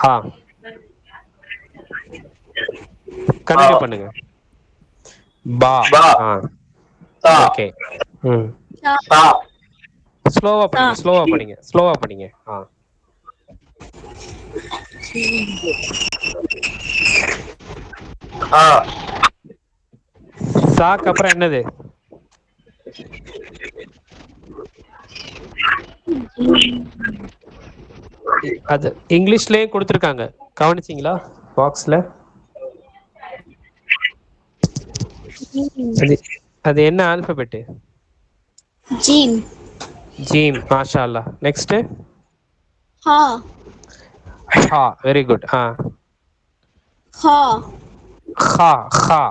ஆ கண்டினியூ பண்ணுங்க. பா. ஓகே. ஸ்லோவா படிங்க. சாக்கு அப்புறம் என்னது? அது இங்கிலீஷ்லயே கொடுத்திருக்காங்க, கவனிச்சீங்களா பாக்ஸ்ல? அது என்ன ஆல்பபெட்? ஜீம். ஜீம். மாஷா அல்லாஹ். நெக்ஸ்ட் ஹா. ஹா. Very good. ஹா. ஹா. ஹா. ஹா.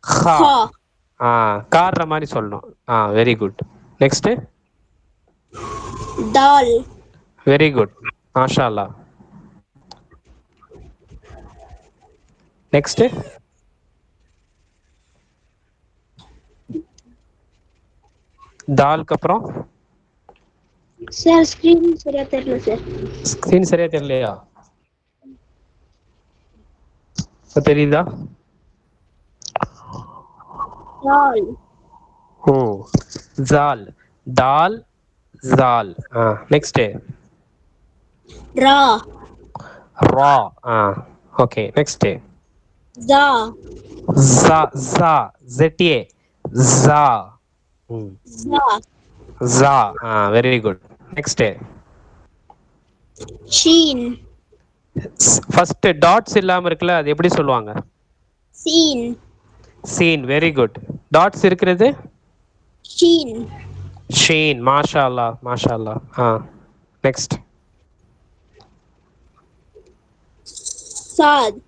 ஹா. கார்ற மாதிரி சொல்லணும். Very good. நெக்ஸ்ட் தால். Very good. மாஷா அல்லாஹ். நெக்ஸ்ட் தால்க்கு அப்புறம் சார் ஸ்கிரீன் சரியா தெரியல சார். ஸ்கிரீன் சரியா தெரியலையா? தெரியுதா? தால். ஜால். தால் ஜால். நெக்ஸ்ட் ரா. ரா. ஓகே. நெக்ஸ்ட் ஜா. ஜா. ஜா. ஜெட்டியே. ஜா. ஜா. ஜா. Very good. நெக்ஸ்ட் ஷீன். ஃபர்ஸ்ட் டாட்ஸ் இல்லாம இருக்குல்ல, அது எப்படி சொல்லுவாங்க? சீன். சீன். Very good. டாட்ஸ் இருக்கிறது ஷீன். ஷீன். மாஷா அல்லாஹ். நெக்ஸ்ட் சாத்.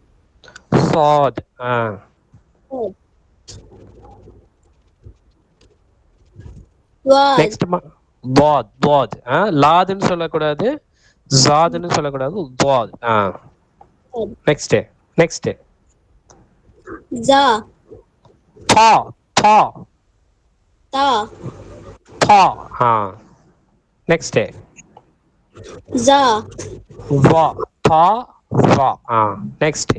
சாத். நெக்ஸ்ட் பாத். பாத். லாதுன்னு சொல்லக்கூடாது, ஜாதுன்னு சொல்லக்கூடாது. பாத். நெக்ஸ்ட் ஜா. தா. தா. தா. தா. நெக்ஸ்ட் ஜா. வா. தா. வா. நெக்ஸ்ட்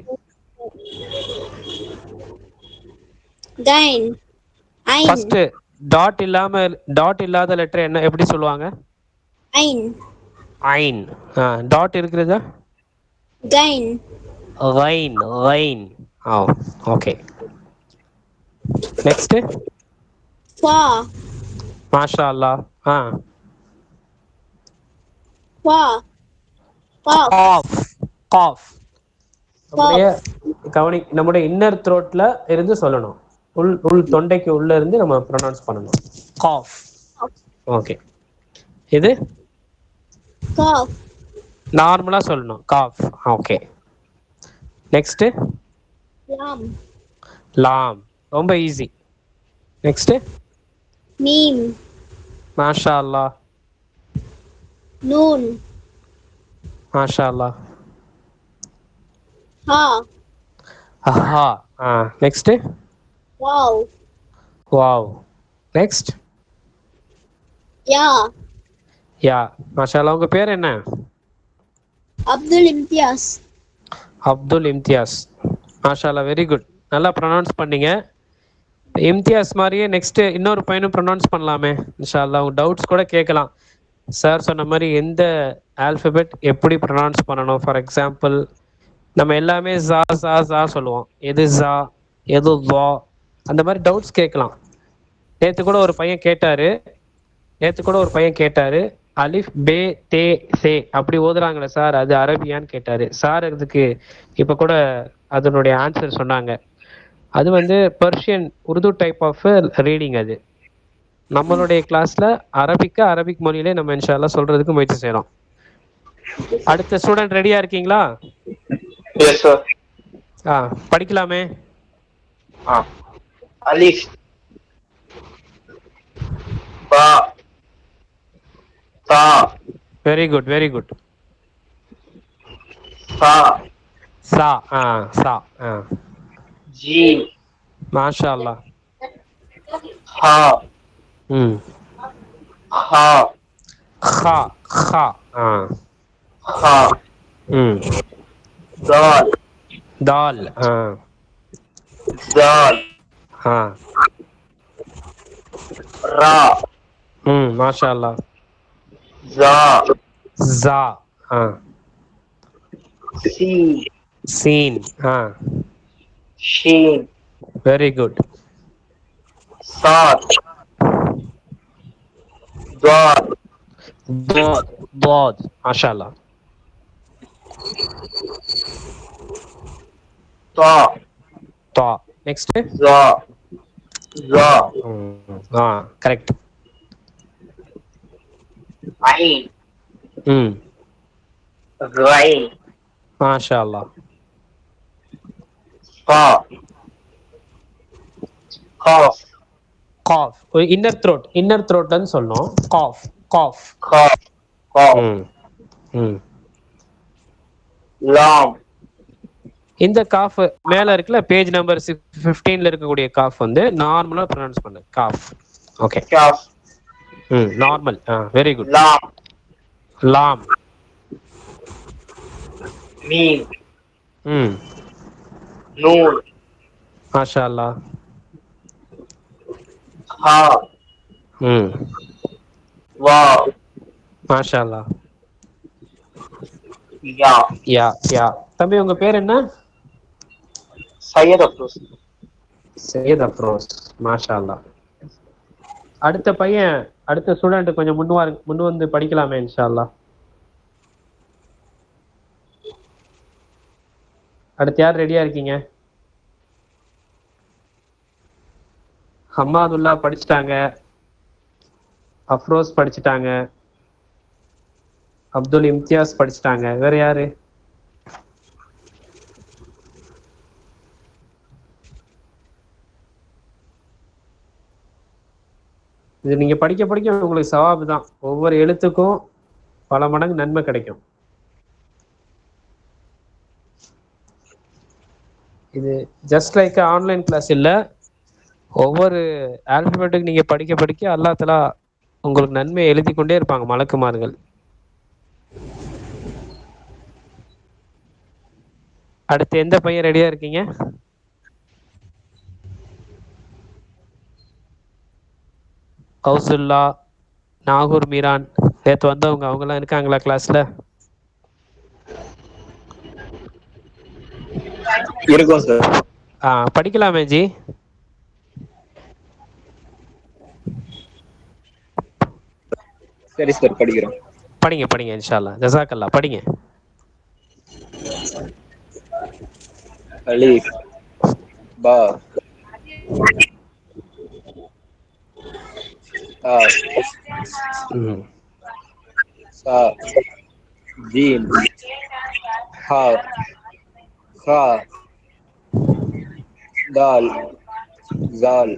கைன். ஐன். ஃபர்ஸ்ட் டாட் இல்லாத லெட்டர் என்ன எப்படி சொல்லுவாங்க? ஐன். ஐன். டாட் இருக்கிறதா? கைன். ரைன். ரைன். ஓகே. நெக்ஸ்ட் ஃபா. மாஷா அல்லாஹ். ஃபா. காஃப். காஃப். நம்முடைய இன்னர் த்ரோட்ல இருந்து சொல்லணும். உள் தொண்டைக்கு உள்ள இருந்து நம்ம ப்ரொனவுன்ஸ் பண்ணணும். காஃப். ஓகே. இது காஃப். நார்மலா சொல்லணும். காஃப். ஓகே. நெக்ஸ்ட் லாம். லாம். ரொம்ப ஈஸி. நெக்ஸ்ட் மீம். மாஷா அல்லாஹ். நூன். மாஷா அல்லாஹ். ஹா. ஹா. நெக்ஸ்ட் வாவ். வாவ். நெக்ஸ்ட் யா. யா. மாஷா அல்லாஹ். உங்க பேர் என்ன? அப்துல் இம்தியாஸ். அப்துல் இம்தியாஸ். மாஷா அல்லாஹ். Very good. நல்லா ப்ரொனவுன்ஸ் பண்ணீங்க. இம்தியாஸ் மாதிரியே நெக்ஸ்ட் இன்னொரு பையனும் ப்ரொனவுன்ஸ் பண்ணலாமே இன்ஷா அல்லாஹ். உங்க டவுட்ஸ் கூட கேட்கலாம். சார் சொன்ன மாதிரி எந்த ஆல்பபெட் எப்படி ப்ரொனவுன்ஸ் பண்ணணும். ஃபார் எக்ஸாம்பிள் நம்ம எல்லாமே ஜா ஜா ஜா சொல்லுவோம். எது ஜா, எது வா, அந்த மாதிரி டவுட்ஸ் கேட்கலாம். நேற்று கூட ஒரு பையன் கேட்டாரு அலிஃப் பே தே சே அப்படி ஓதுறாங்களே சார், அது அரபியான்னு கேட்டாரு. சார் அதுக்கு இப்ப கூட அதனுடைய ஆன்சர் சொன்னாங்க. அது வந்து Persian Urdu type of reading. அது நம்மளுடைய கிளாஸ்ல அரபிக் மொழியிலே நம்ம இன்ஷா அல்லாஹ் சொல்றதுக்கு முயற்சி செய்யறோம். அடுத்த ஸ்டூடெண்ட் ரெடியா இருக்கீங்களா? Yes sir. படிக்கலாமே. அலிஃப். Ba. Ta. Very good very good. Sa. சா சா Jim. மாஷா அல்லாஹ். Ha. ம் Ha. ஹா ஹா Ha. ம் Dal. தால் Dal. Ra. ம் மாஷா அல்லாஹ். Za. ஜா Sin. சீன் Shin. Very good. Sat. Dal. பாத் பாத் மாஷா அல்லாஹ். Ta. தா next. Za. Za. Correct. Ain. ம் Rain. மாஷா அல்லாஹ். Fa. Cough. காஃப் இன்னர் த்ரோட்னு சொல்லணும். காஃப் காஃப். Cough. Cough. ம் ம் Lam. இந்த காஃப் மேல இருக்குல்ல பேஜ் நம்பர் 15ல இருக்கக்கூடிய காஃப் வந்து நார்மலா ப்ரொனவுன்ஸ் பண்ணு. காஃப். ஓகே. Calf. ம் நார்மல். Very good. Lam. லாம். Mim. ம் Noon. மாஷா அல்லாஹ். Ha. ம் Wow. மாஷா அல்லாஹ். Ya. யா யா. தம்பி உங்க பேர் என்ன? Syed Afroz. சையத் அப்ரோஸ். மாஷா அல்லாஹ். அடுத்த ஸ்டூடெண்ட் கொஞ்சம் முன் வந்து படிக்கலாமே இன்ஷா அல்லாஹ். அடுத்து யார் ரெடியா இருக்கீங்க? ஹம்மாதுல்லா படிச்சுட்டாங்க, அஃப்ரோஸ் படிச்சுட்டாங்க, அப்துல் இம்தியாஸ் படிச்சுட்டாங்க. வேற யாரு? இது நீங்க படிக்க படிக்க உங்களுக்கு சவாபு தான். ஒவ்வொரு எழுத்துக்கும் பல மடங்கு நன்மை கிடைக்கும். இது ஜஸ்ட் லைக் ஆன்லைன் கிளாஸ் இல்ல. ஒவ்வொரு ஆல்பபெட்டுக்கு நீங்க படிக்க படிக்க அல்லாஹ் தஆலா உங்களுக்கு நன்மை எழுதி கொண்டே இருப்பாங்க மலக்குமார்கள். அடுத்து எந்த பையன் ரெடியா இருக்கீங்க? கௌசுல்லா, நாகூர் மீரான், நேற்று வந்தவங்க அவங்கெல்லாம் இருக்காங்களா கிளாஸ்ல? இருக்கும் சார். படிக்கலாமே ஜி. சரி சார், படிக்கிறோம். படிங்க இன்ஷா அல்லாஹ். ஜஸாக்கல்லாஹ். படிங்க. அலிஃப், பா, தா, சா, ஜீம், ஹா, ஹா, தால், ஜால்,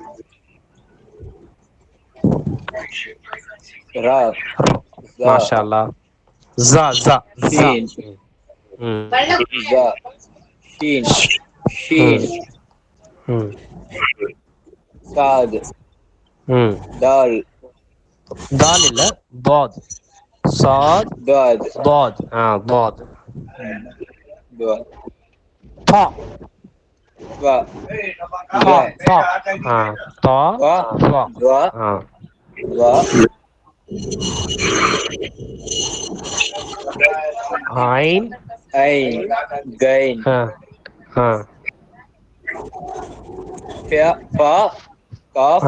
ரா, ஜா, மாஷா அல்லாஹ். ஜா ஜா ஜா. ஷீன், ஜா, ஷீன், ஷீன், சாத், தால், தால் இல்ல பாத். சாத் தாத், பாத். பாத். தாத், தா வா, தா தா தா வா, வா. வா, வா, ஐன் ஐன், கைன், ஃபா, காஃப்,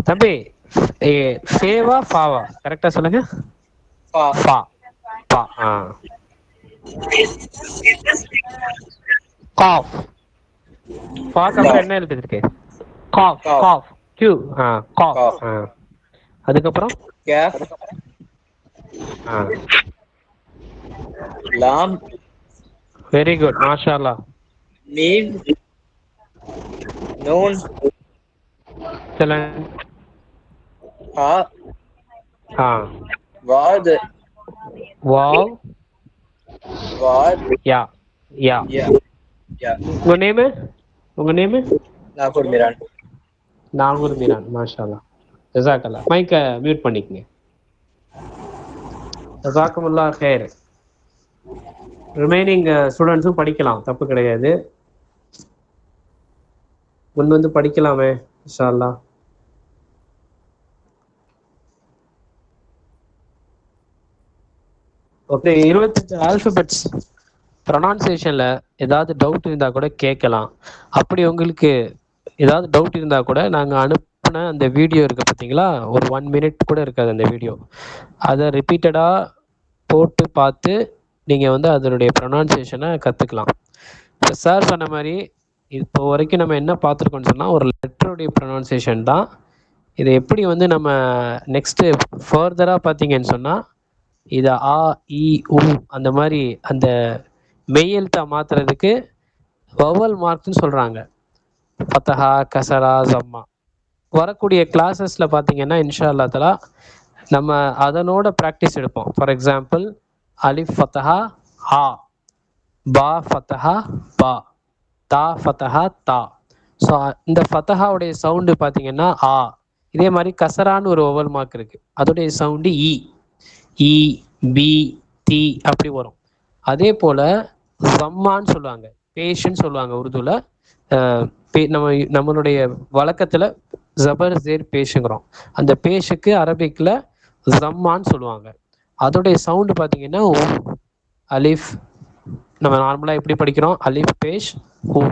தம்பி ஃபேவா ஃபாவா கரெக்டா சொல்லுங்க. ஃபா, ஃபா பா. காஃப். ஃபாக்கு அப்புறம் என்ன எழுத்து இருக்கு? காஃப் காஃப் கியூ. காஃப். அதுக்கப்புறம் கேஃப், லாம், வெரி குட் மாஷா அல்லாஹ். மீம், நூன், excellent. Ha. Wad. Wow. Wad. Yeah. Yeah. உங்க name Nagpur Miran. Nagore Meeran. மாஷால்லா. ஜஸாக்கல்லா. மைக்கை மியூட் பண்ணிக்கங்க. ஜஸாக்குமுல்லா ஹைர். ரிமைனிங் ஸ்டூடெண்ட்ஸும் படிக்கலாம், தப்பு கிடையாது. முன் வந்து படிக்கலாமே இன்ஷா அல்லாஹ். ஓகே, 28 ஆல்பபெட்ஸ் ப்ரொனவுன்சியேஷன்ல ஏதாவது டவுட் இருந்தா கூட கேட்கலாம். அப்படி உங்களுக்கு ஏதாவது டவுட் இருந்தா கூட நாங்கள் அனுப்பின அந்த வீடியோ இருக்கு பார்த்தீங்களா, ஒரு 1 மினிட் கூட இருக்காது அந்த வீடியோ. அதை ரிப்பீட்டடாக போட்டு பார்த்து நீங்கள் வந்து அதனுடைய ப்ரொனவுன்சியேஷனை கற்றுக்கலாம். இப்போ சார் சொன்ன மாதிரி இப்போ வரைக்கும் நம்ம என்ன பார்த்துருக்கோம்னு சொன்னால் ஒரு லெட்டருடைய ப்ரொனவுன்சியேஷன் தான். இதை எப்படி வந்து நம்ம நெக்ஸ்ட்டு ஃபர்தராக பார்த்தீங்கன்னு சொன்னால் இதை ஆ இ உ அந்த மாதிரி அந்த மெய்யெழுத்தா மாற்றுறதுக்கு வவல் மார்க்ஸ்னு சொல்கிறாங்க. ஃபத்தஹா, கசரா, ஜம்மா. வரக்கூடிய கிளாஸஸில் பார்த்தீங்கன்னா இன்ஷா அல்லா தஆலா நம்ம அதனோட ப்ராக்டிஸ் எடுப்போம். ஃபார் எக்ஸாம்பிள் அலிஃப் ஃபத்தஹா ஆ, பா ஃபத்தஹா பா, தா ஃபத்தஹா தா. ஸோ இந்த ஃபத்தஹாவுடைய சவுண்டு பார்த்தீங்கன்னா ஆ. இதே மாதிரி கசரான்னு ஒரு ஒவல் மார்க் இருக்குது, அதோடைய sound E, E be the அப்படி வரும். அதே போல் ஜம்மான்னு சொல்லுவாங்க, பேஷன்னு சொல்லுவாங்க உருதுல. நம்மளுடைய வழக்கத்தில் ஜபர் ஜேர் பேஷுங்கிறோம். அந்த பேஷுக்கு அரபிக்கில் ஜம்மான்னு சொல்லுவாங்க. அதோடைய சவுண்டு பார்த்தீங்கன்னா அலிஃப். நம்ம நார்மலாக எப்படி படிக்கிறோம், அலிஃப் பேஷ் ஊ.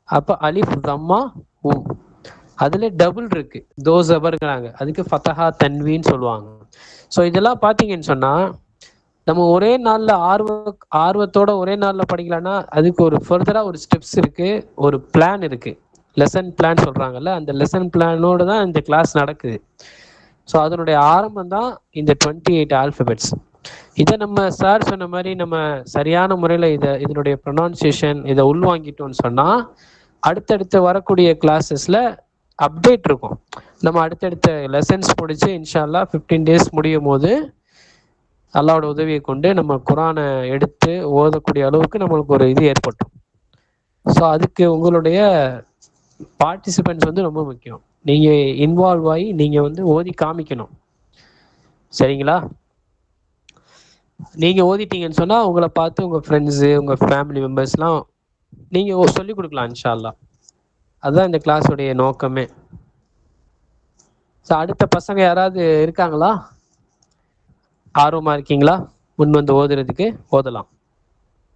அப்போ அலிஃப் ஜம்மா ஊ. அதில் டபுள் இருக்கு, தோ ஜபருங்கிறாங்க, அதுக்கு ஃபத்தஹா தன்வீன்னு சொல்லுவாங்க. ஸோ இதெல்லாம் பார்த்தீங்கன்னு சொன்னால் நம்ம ஒரே நாளில் ஆர்வத்தோட ஒரே நாளில் படிக்கலான்னா அதுக்கு ஒரு ஃபர்தராக ஒரு ஸ்டெப்ஸ் இருக்குது, ஒரு பிளான் இருக்குது. லெசன் பிளான் சொல்கிறாங்கல்ல, அந்த லெசன் பிளானோடு தான் இந்த கிளாஸ் நடக்குது. ஸோ அதனுடைய ஆரம்பம் தான் இந்த 28 ஆல்ஃபபெட்ஸ். இதை நம்ம சார் சொன்ன மாதிரி நம்ம சரியான முறையில் இதனுடைய ப்ரொனவுன்சியேஷன் இதை உள்வாங்கிட்டோம்னு சொன்னால் அடுத்தடுத்து வரக்கூடிய கிளாஸஸில் அப்டேட் இருக்கும். நம்ம அடுத்தடுத்த லெசன்ஸ் முடிச்சு இன்ஷா அல்லாஹ் 15 டேஸ் முடியும் போது அல்லாஹ்வோட உதவியை கொண்டு நம்ம குரானை எடுத்து ஓதக்கூடிய அளவுக்கு நம்மளுக்கு ஒரு இது ஏற்படும். ஸோ அதுக்கு உங்களுடைய பார்ட்டிசிபென்ட்ஸ் வந்து ரொம்ப முக்கியம். நீங்கள் இன்வால்வ் ஆகி நீங்கள் வந்து ஓதி காமிக்கணும், சரிங்களா? நீங்கள் ஓதிட்டீங்கன்னு சொன்னால் உங்களை பார்த்து உங்கள் ஃப்ரெண்ட்ஸு உங்கள் ஃபேமிலி மெம்பர்ஸ்லாம் நீங்கள் சொல்லிக் கொடுக்கலாம் இன்ஷா அல்லாஹ். அதுதான் இந்த கிளாஸுடைய நோக்கமே. ஸோ அடுத்த பசங்க யாராவது இருக்காங்களா, ஆர்வமாக இருக்கீங்களா? முன் வந்து ஓதுறதுக்கு ஓதலாம்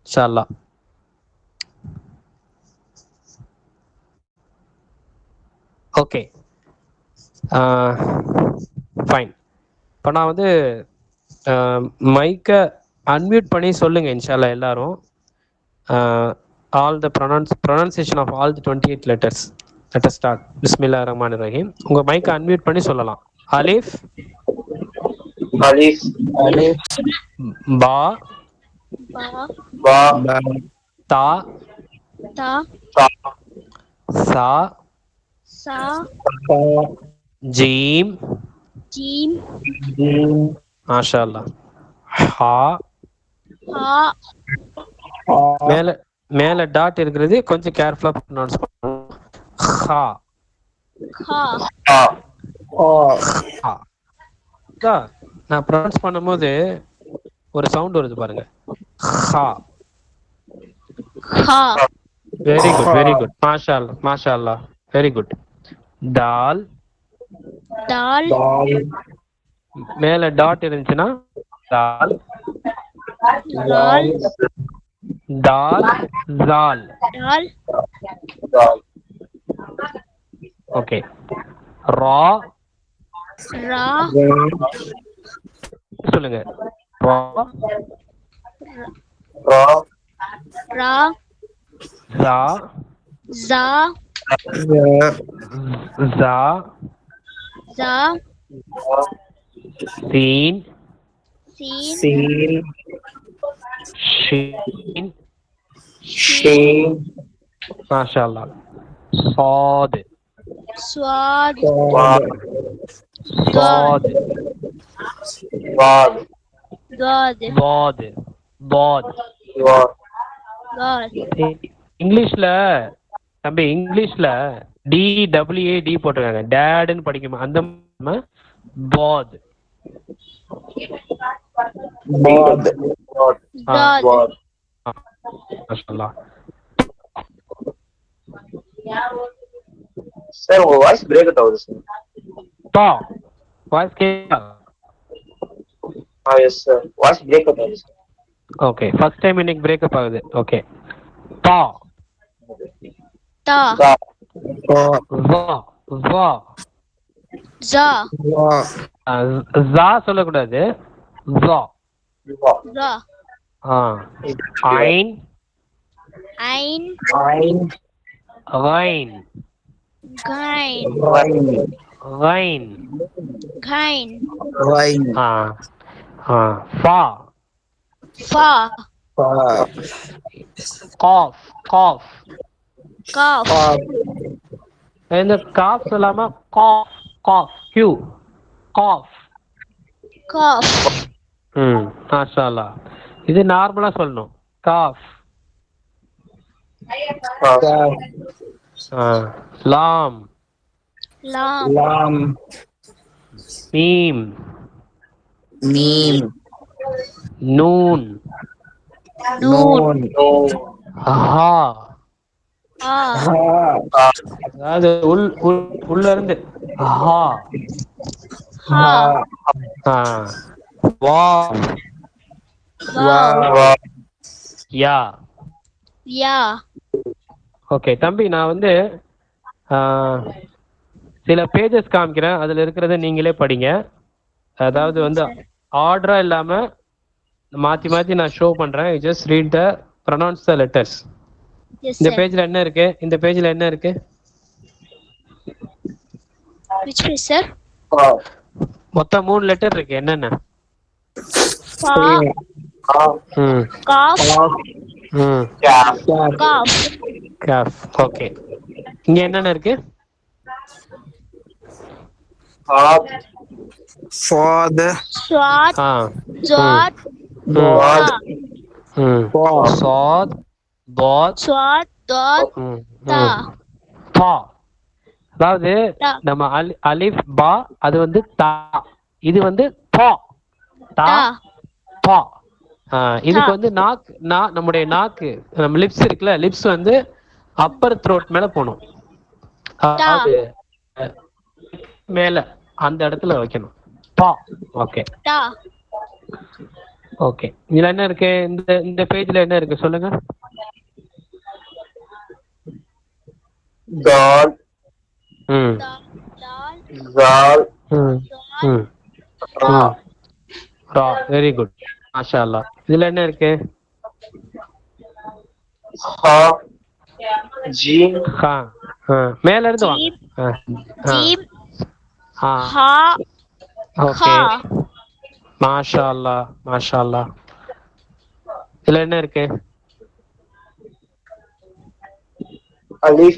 இன்ஷா அல்லாஹ். Okay, fine. இப்போ நான் வந்து மைக்கை அன்மியூட் பண்ணி சொல்லுங்கள் இன்ஷா அல்லாஹ் எல்லாரும். All the pronunciation of all the 28 letters. Let us start. பிஸ்மில்லாஹிர் ரஹ்மானிர் ரஹீம். உங்கள் மைக்கை அன்மியூட் பண்ணி சொல்லலாம். அலிஃப், Alif. Alif. பா, Ba. தா, Ta. சா, Sa. ஜீம், Jim. மாஷா அல்லாஹ், ஹா. Ha. மேல டாட் இருக்கிறது கொஞ்சம் கேர்ஃபுல்லா ப்ரொனவுன்ஸ் பண்ணணும். ஹா, Kha. ஹா. நான் ப்ரொனவுன்ஸ் பண்ணும்போது ஒரு சவுண்ட் வருது பாருங்க, ஹா. Kha. Very good, very good. மாஷா அல்லாஹ், மாஷா அல்லாஹ், வெரி குட். டால். Dal. மேல டாட் இருந்துச்சுன்னா டால். Dal. டால், ஜால். Dal. ஓகே. ரா. Ra. சொல்லுங்க. ரா, Ra. ஜா, Za. ஜா, Za. சீன், Sin. ஷீன், மாஷா அல்லாஹ். சாத், Swad. صاد God. God, ضاد ضاد God. God, இங்கிலீஷ்ல தம்பி இங்கிலீஷ்ல DAAD போட்டிருக்காங்க. டேடுன்னு படிக்குமா அந்த பாத். God. God. God, God. மாஷாஅல்லாஹ். சார் உங்க வாய்ஸ் பிரேக் அவுட் ஆகுது சார். பா வாய்ஸ் கேக்குதா? Yes sir voice break out ஆகுது சார். ஓகே ஃபர்ஸ்ட் டைம் இன்னைக்கு பிரேக்கப் ஆகுது. ஓகே பா Ta, வா வா Za, ஜா சொல்லக்கூடாது. ஜா Za, ஐன் Ein, ரைன் Gein, ரைன் Gein, ஃபா Fa, காஃப் காஃப் Kaf, இந்த காஃப் சொல்லாம காஃப் காஃப் கியூ காஃப். Kaf, மாஷா அல்லாஹ். இது நார்மலா சொல்லணும். காஃப். லாம் Lam, மீம் நூன் Noon, ஹா. Ha, அதாவது உள்ள இருந்து ஹா. Ha, வாவ் Vav, யா. Ya, ஓகே தம்பி நான் வந்து சில பேஜஸ் காமிக்கிறேன். அதில் இருக்கிறத நீங்களே படிங்க. அதாவது வந்து ஆர்டரா இல்லாம மாத்தி மாத்தி நான் ஷோ பண்றேன். Just read the pronounce the letters. yes இந்த sir. பேஜ்ல என்ன இருக்கு? இந்த பேஜ்ல என்ன இருக்கு? Which page sir? மொத்தம் 3 லெட்டர் இருக்கு. என்னென்ன? Fa, ம் Kaf, ம் Kaf, காஃப். ஓகே இங்க என்னென்ன இருக்கு? Swad, Swat, ஆ Zat, Dod, சாத் பாத் Swat, Dot, Ta, பா. அதாவது Ta, நம்ம அலிஃப் பா அது வந்து தா. இது வந்து பா தா Ta, பா. இதுக்கு Ta. வந்து நம்முடைய நாக்கு நம்ம லிப்ஸ் இருக்குல்ல, லிப்ஸ் வந்து அப்பர் த்ரோட் மேல போகணும். அதாவது மேல அந்த இடத்துல வைக்கணும். பா. ஓகே Ta, ஓகே இதுல என்ன இருக்கு? இந்த பேஜ்ல என்ன இருக்கு சொல்லுங்க. God. ம் Dal, Zal. ம் ம் ரா. வெரி குட் மாஷா அல்லாஹ். இதுல என்ன இருக்கு? Ha. Jim. ஹா. மேல இருந்து வாங்க. Jim, ஆ Ha, ஓகே Kha, மாஷா அல்லாஹ் மாஷா அல்லாஹ். இதுல என்ன இருக்கு? Alif.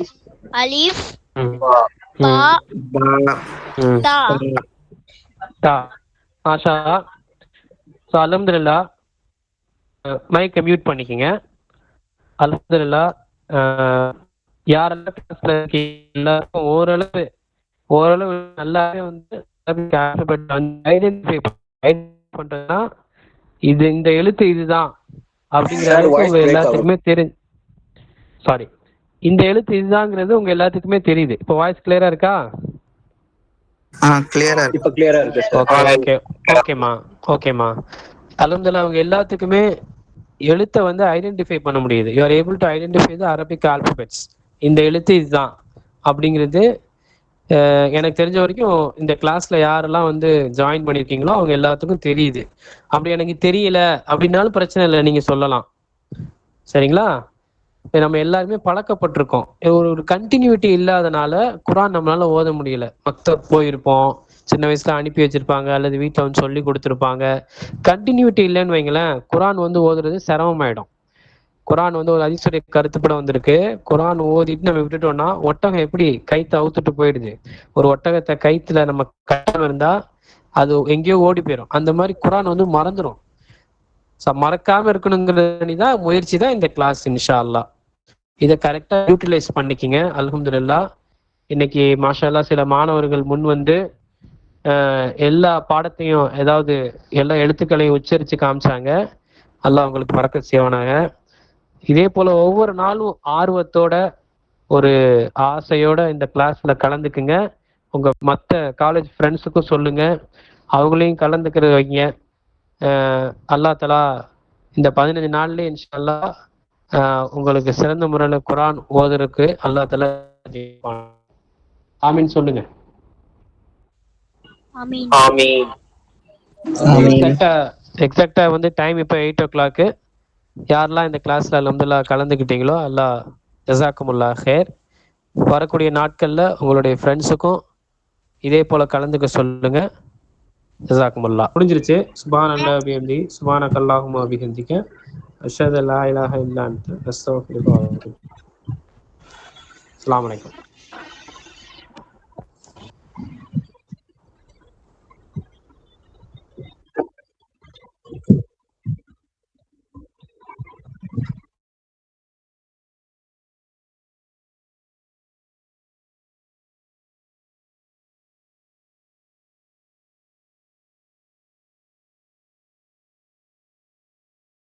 Alif, ம் Ba, ம் Ta, டா. மாஷா அல்லாஹ். ஸோ அல்ஹம்துலில்லாஹ் மைக்கை மியூட் பண்ணிக்கங்க. அல்ஹம்துலில்லாஹ் யாரெல்லாம் கிளாஸ்ல இருக்கீங்க எல்லாருக்கும் ஓரளவு நல்லாவே வந்து ஐடென்டிஃபை பண்றதுன்னா இந்த எழுத்து இதுதான் அப்படிங்கிற Sir, அளவுக்கு voice உங்க break எல்லாத்துக்குமே சாரி இந்த எழுத்து இதுதாங்கிறது உங்க எல்லாத்துக்குமே தெரியுது. இப்போ வாய்ஸ் கிளியரா இருக்கா? clear. இப்ப கிளியரா இருக்கு சார். ஓகே ஓகேம்மா. அல்ஹம்துலில்லாஹ் அவங்க எல்லாத்துக்குமே எழுத்தை வந்து ஐடென்டிஃபை பண்ண முடியுது. You are able to identify the Arabic alphabets. இந்த எழுத்து இதுதான் அப்படிங்கிறது எனக்கு தெரிஞ்ச வரைக்கும் இந்த கிளாஸ்ல யாரெல்லாம் வந்து ஜாயின் பண்ணியிருக்கீங்களோ அவங்க எல்லாத்துக்கும் தெரியுது. அப்படி எனக்கு தெரியல அப்படின்னாலும் பிரச்சனை இல்லை, நீங்க சொல்லலாம். சரிங்களா? நம்ம எல்லாருமே பழக்கப்பட்டிருக்கோம். ஒரு கண்டினியூட்டி இல்லாதனால குரான் நம்மளால ஓத முடியல. மக்தப் போயிருப்போம், சின்ன வயசுல அனுப்பி வச்சிருப்பாங்க, அல்லது வீட்டில் வந்து சொல்லி கொடுத்துருப்பாங்க. கண்டினியூட்டி இல்லைன்னு வைங்களேன், குரான் வந்து ஓதுறது சிரமமாயிடும். குரான் வந்து ஒரு ஹதீஸுடைய கருத்துப்பட வந்திருக்கு. குரான் ஓதிட்டு நம்ம விட்டுட்டோம்னா ஒட்டகம் எப்படி கைத்தை அவுத்துட்டு போயிடுது. ஒரு ஒட்டகத்தை கைத்துல நம்ம கட்டாம இருந்தா அது எங்கேயோ ஓடி போயிடும். அந்த மாதிரி குரான் வந்து மறந்துடும். மறக்காம இருக்கணுங்கிறது தான் முயற்சி தான் இந்த கிளாஸ். இன்ஷா அல்லாஹ் இதை கரெக்டா யூட்டிலைஸ் பண்ணிக்கிங்க. அல்ஹம்துலில்லாஹ் இன்னைக்கு மாஷா அல்லாஹ் சில மாணவர்கள் முன் வந்து எல்லா பாடத்தையும் ஏதாவது எல்லா எழுத்துக்களையும் உச்சரித்து காமிச்சாங்க. அல்லாஹ் உங்களுக்கு பரக்கத் செய்வானாங்க. இதே போல ஒவ்வொரு நாளும் ஆர்வத்தோட ஒரு ஆசையோட இந்த கிளாஸ்ல கலந்துக்குங்க. உங்க மற்ற காலேஜ் ஃப்ரெண்ட்ஸுக்கும் சொல்லுங்க, அவங்களையும் கலந்துக்கிறது வைங்க. அல்லாஹ் தஆலா இந்த 15 நாள்லயே இன்ஷா அல்லாஹ் உங்களுக்கு சிறந்த முறையில் குரான் ஓதுறதுக்கு அல்லாஹ் தஆலா ஆமீன் சொல்லுங்க. ஆமீன். ஆமீன். எக்ஸாக்டா வந்து டைம் இப்போ 8 o'clock. யாரெல்லாம் இந்த கிளாஸ்ல அல்ஹம்துலில்லாஹ் கலந்துக்கிட்டீங்களோ அல்லாஹ் ஜஸாக்குமுல்லாஹ் ஹைர். வரக்கூடிய நாட்கள்ல உங்களுடைய ஃப்ரெண்ட்ஸுக்கும் இதே போல கலந்துக்க சொல்லுங்க. ஜஸாக்குமுல்லாஹ். முடிஞ்சிருச்சு. சுப்ஹானல்லாஹி பிஹம்தி சுப்ஹானக்கல்லாஹும்ம பிஹம்திக அஷ்ஹது அல்லா இலாஹா இல்லா அன்த அஸ்தக்ஃபிருக வ அத்தூபு இலைக். அஸ்ஸலாமு அலைக்கும்.